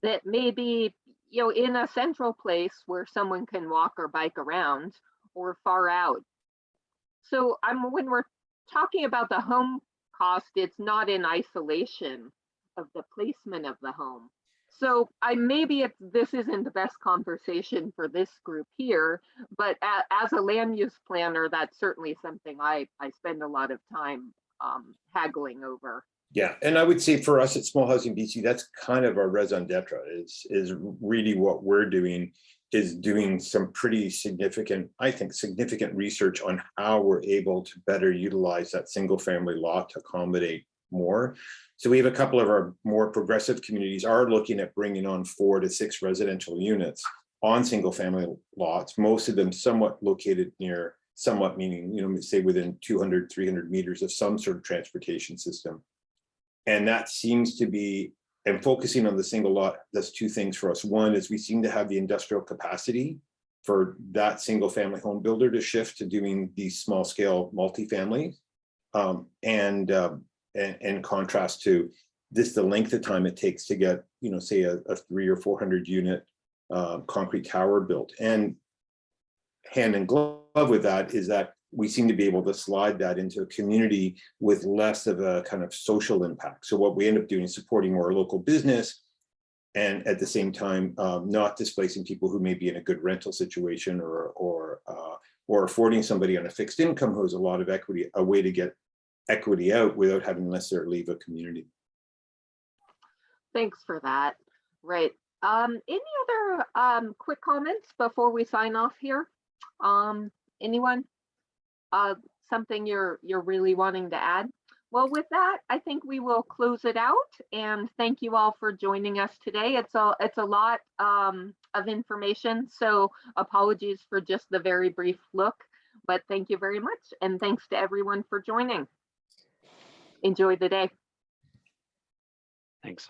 That may be, in a central place where someone can walk or bike around, or far out. So when we're talking about the home cost, it's not in isolation of the placement of the home. So this isn't the best conversation for this group here, but as a land use planner, that's certainly something I spend a lot of time haggling over. Yeah, and I would say for us at Small Housing BC, that's kind of our raison d'etre, is really what we're doing, is doing some pretty significant, I think, significant research on how we're able to better utilize that single family lot to accommodate more. So we have a couple of our more progressive communities are looking at bringing on 4 to 6 residential units on single family lots, most of them somewhat located near, somewhat meaning, say within 200, 300 meters of some sort of transportation system. And that seems to be, and focusing on the single lot, that's 2 things for us. One is we seem to have the industrial capacity for that single family home builder to shift to doing these small scale multifamily, and contrast to this, the length of time it takes to get, say a 300 or 400 unit concrete tower built. And hand in glove with that is that we seem to be able to slide that into a community with less of a kind of social impact. So what we end up doing is supporting more local business, and at the same time, not displacing people who may be in a good rental situation, or affording somebody on a fixed income who has a lot of equity, a way to get equity out without having to necessarily leave a community. Thanks for that. Right. Any other quick comments before we sign off here? Anyone? Something you're really wanting to add? Well, with that, I think we will close it out, and thank you all for joining us today. It's a lot of information, so apologies for just the very brief look, but thank you very much, and thanks to everyone for joining. Enjoy the day. Thanks.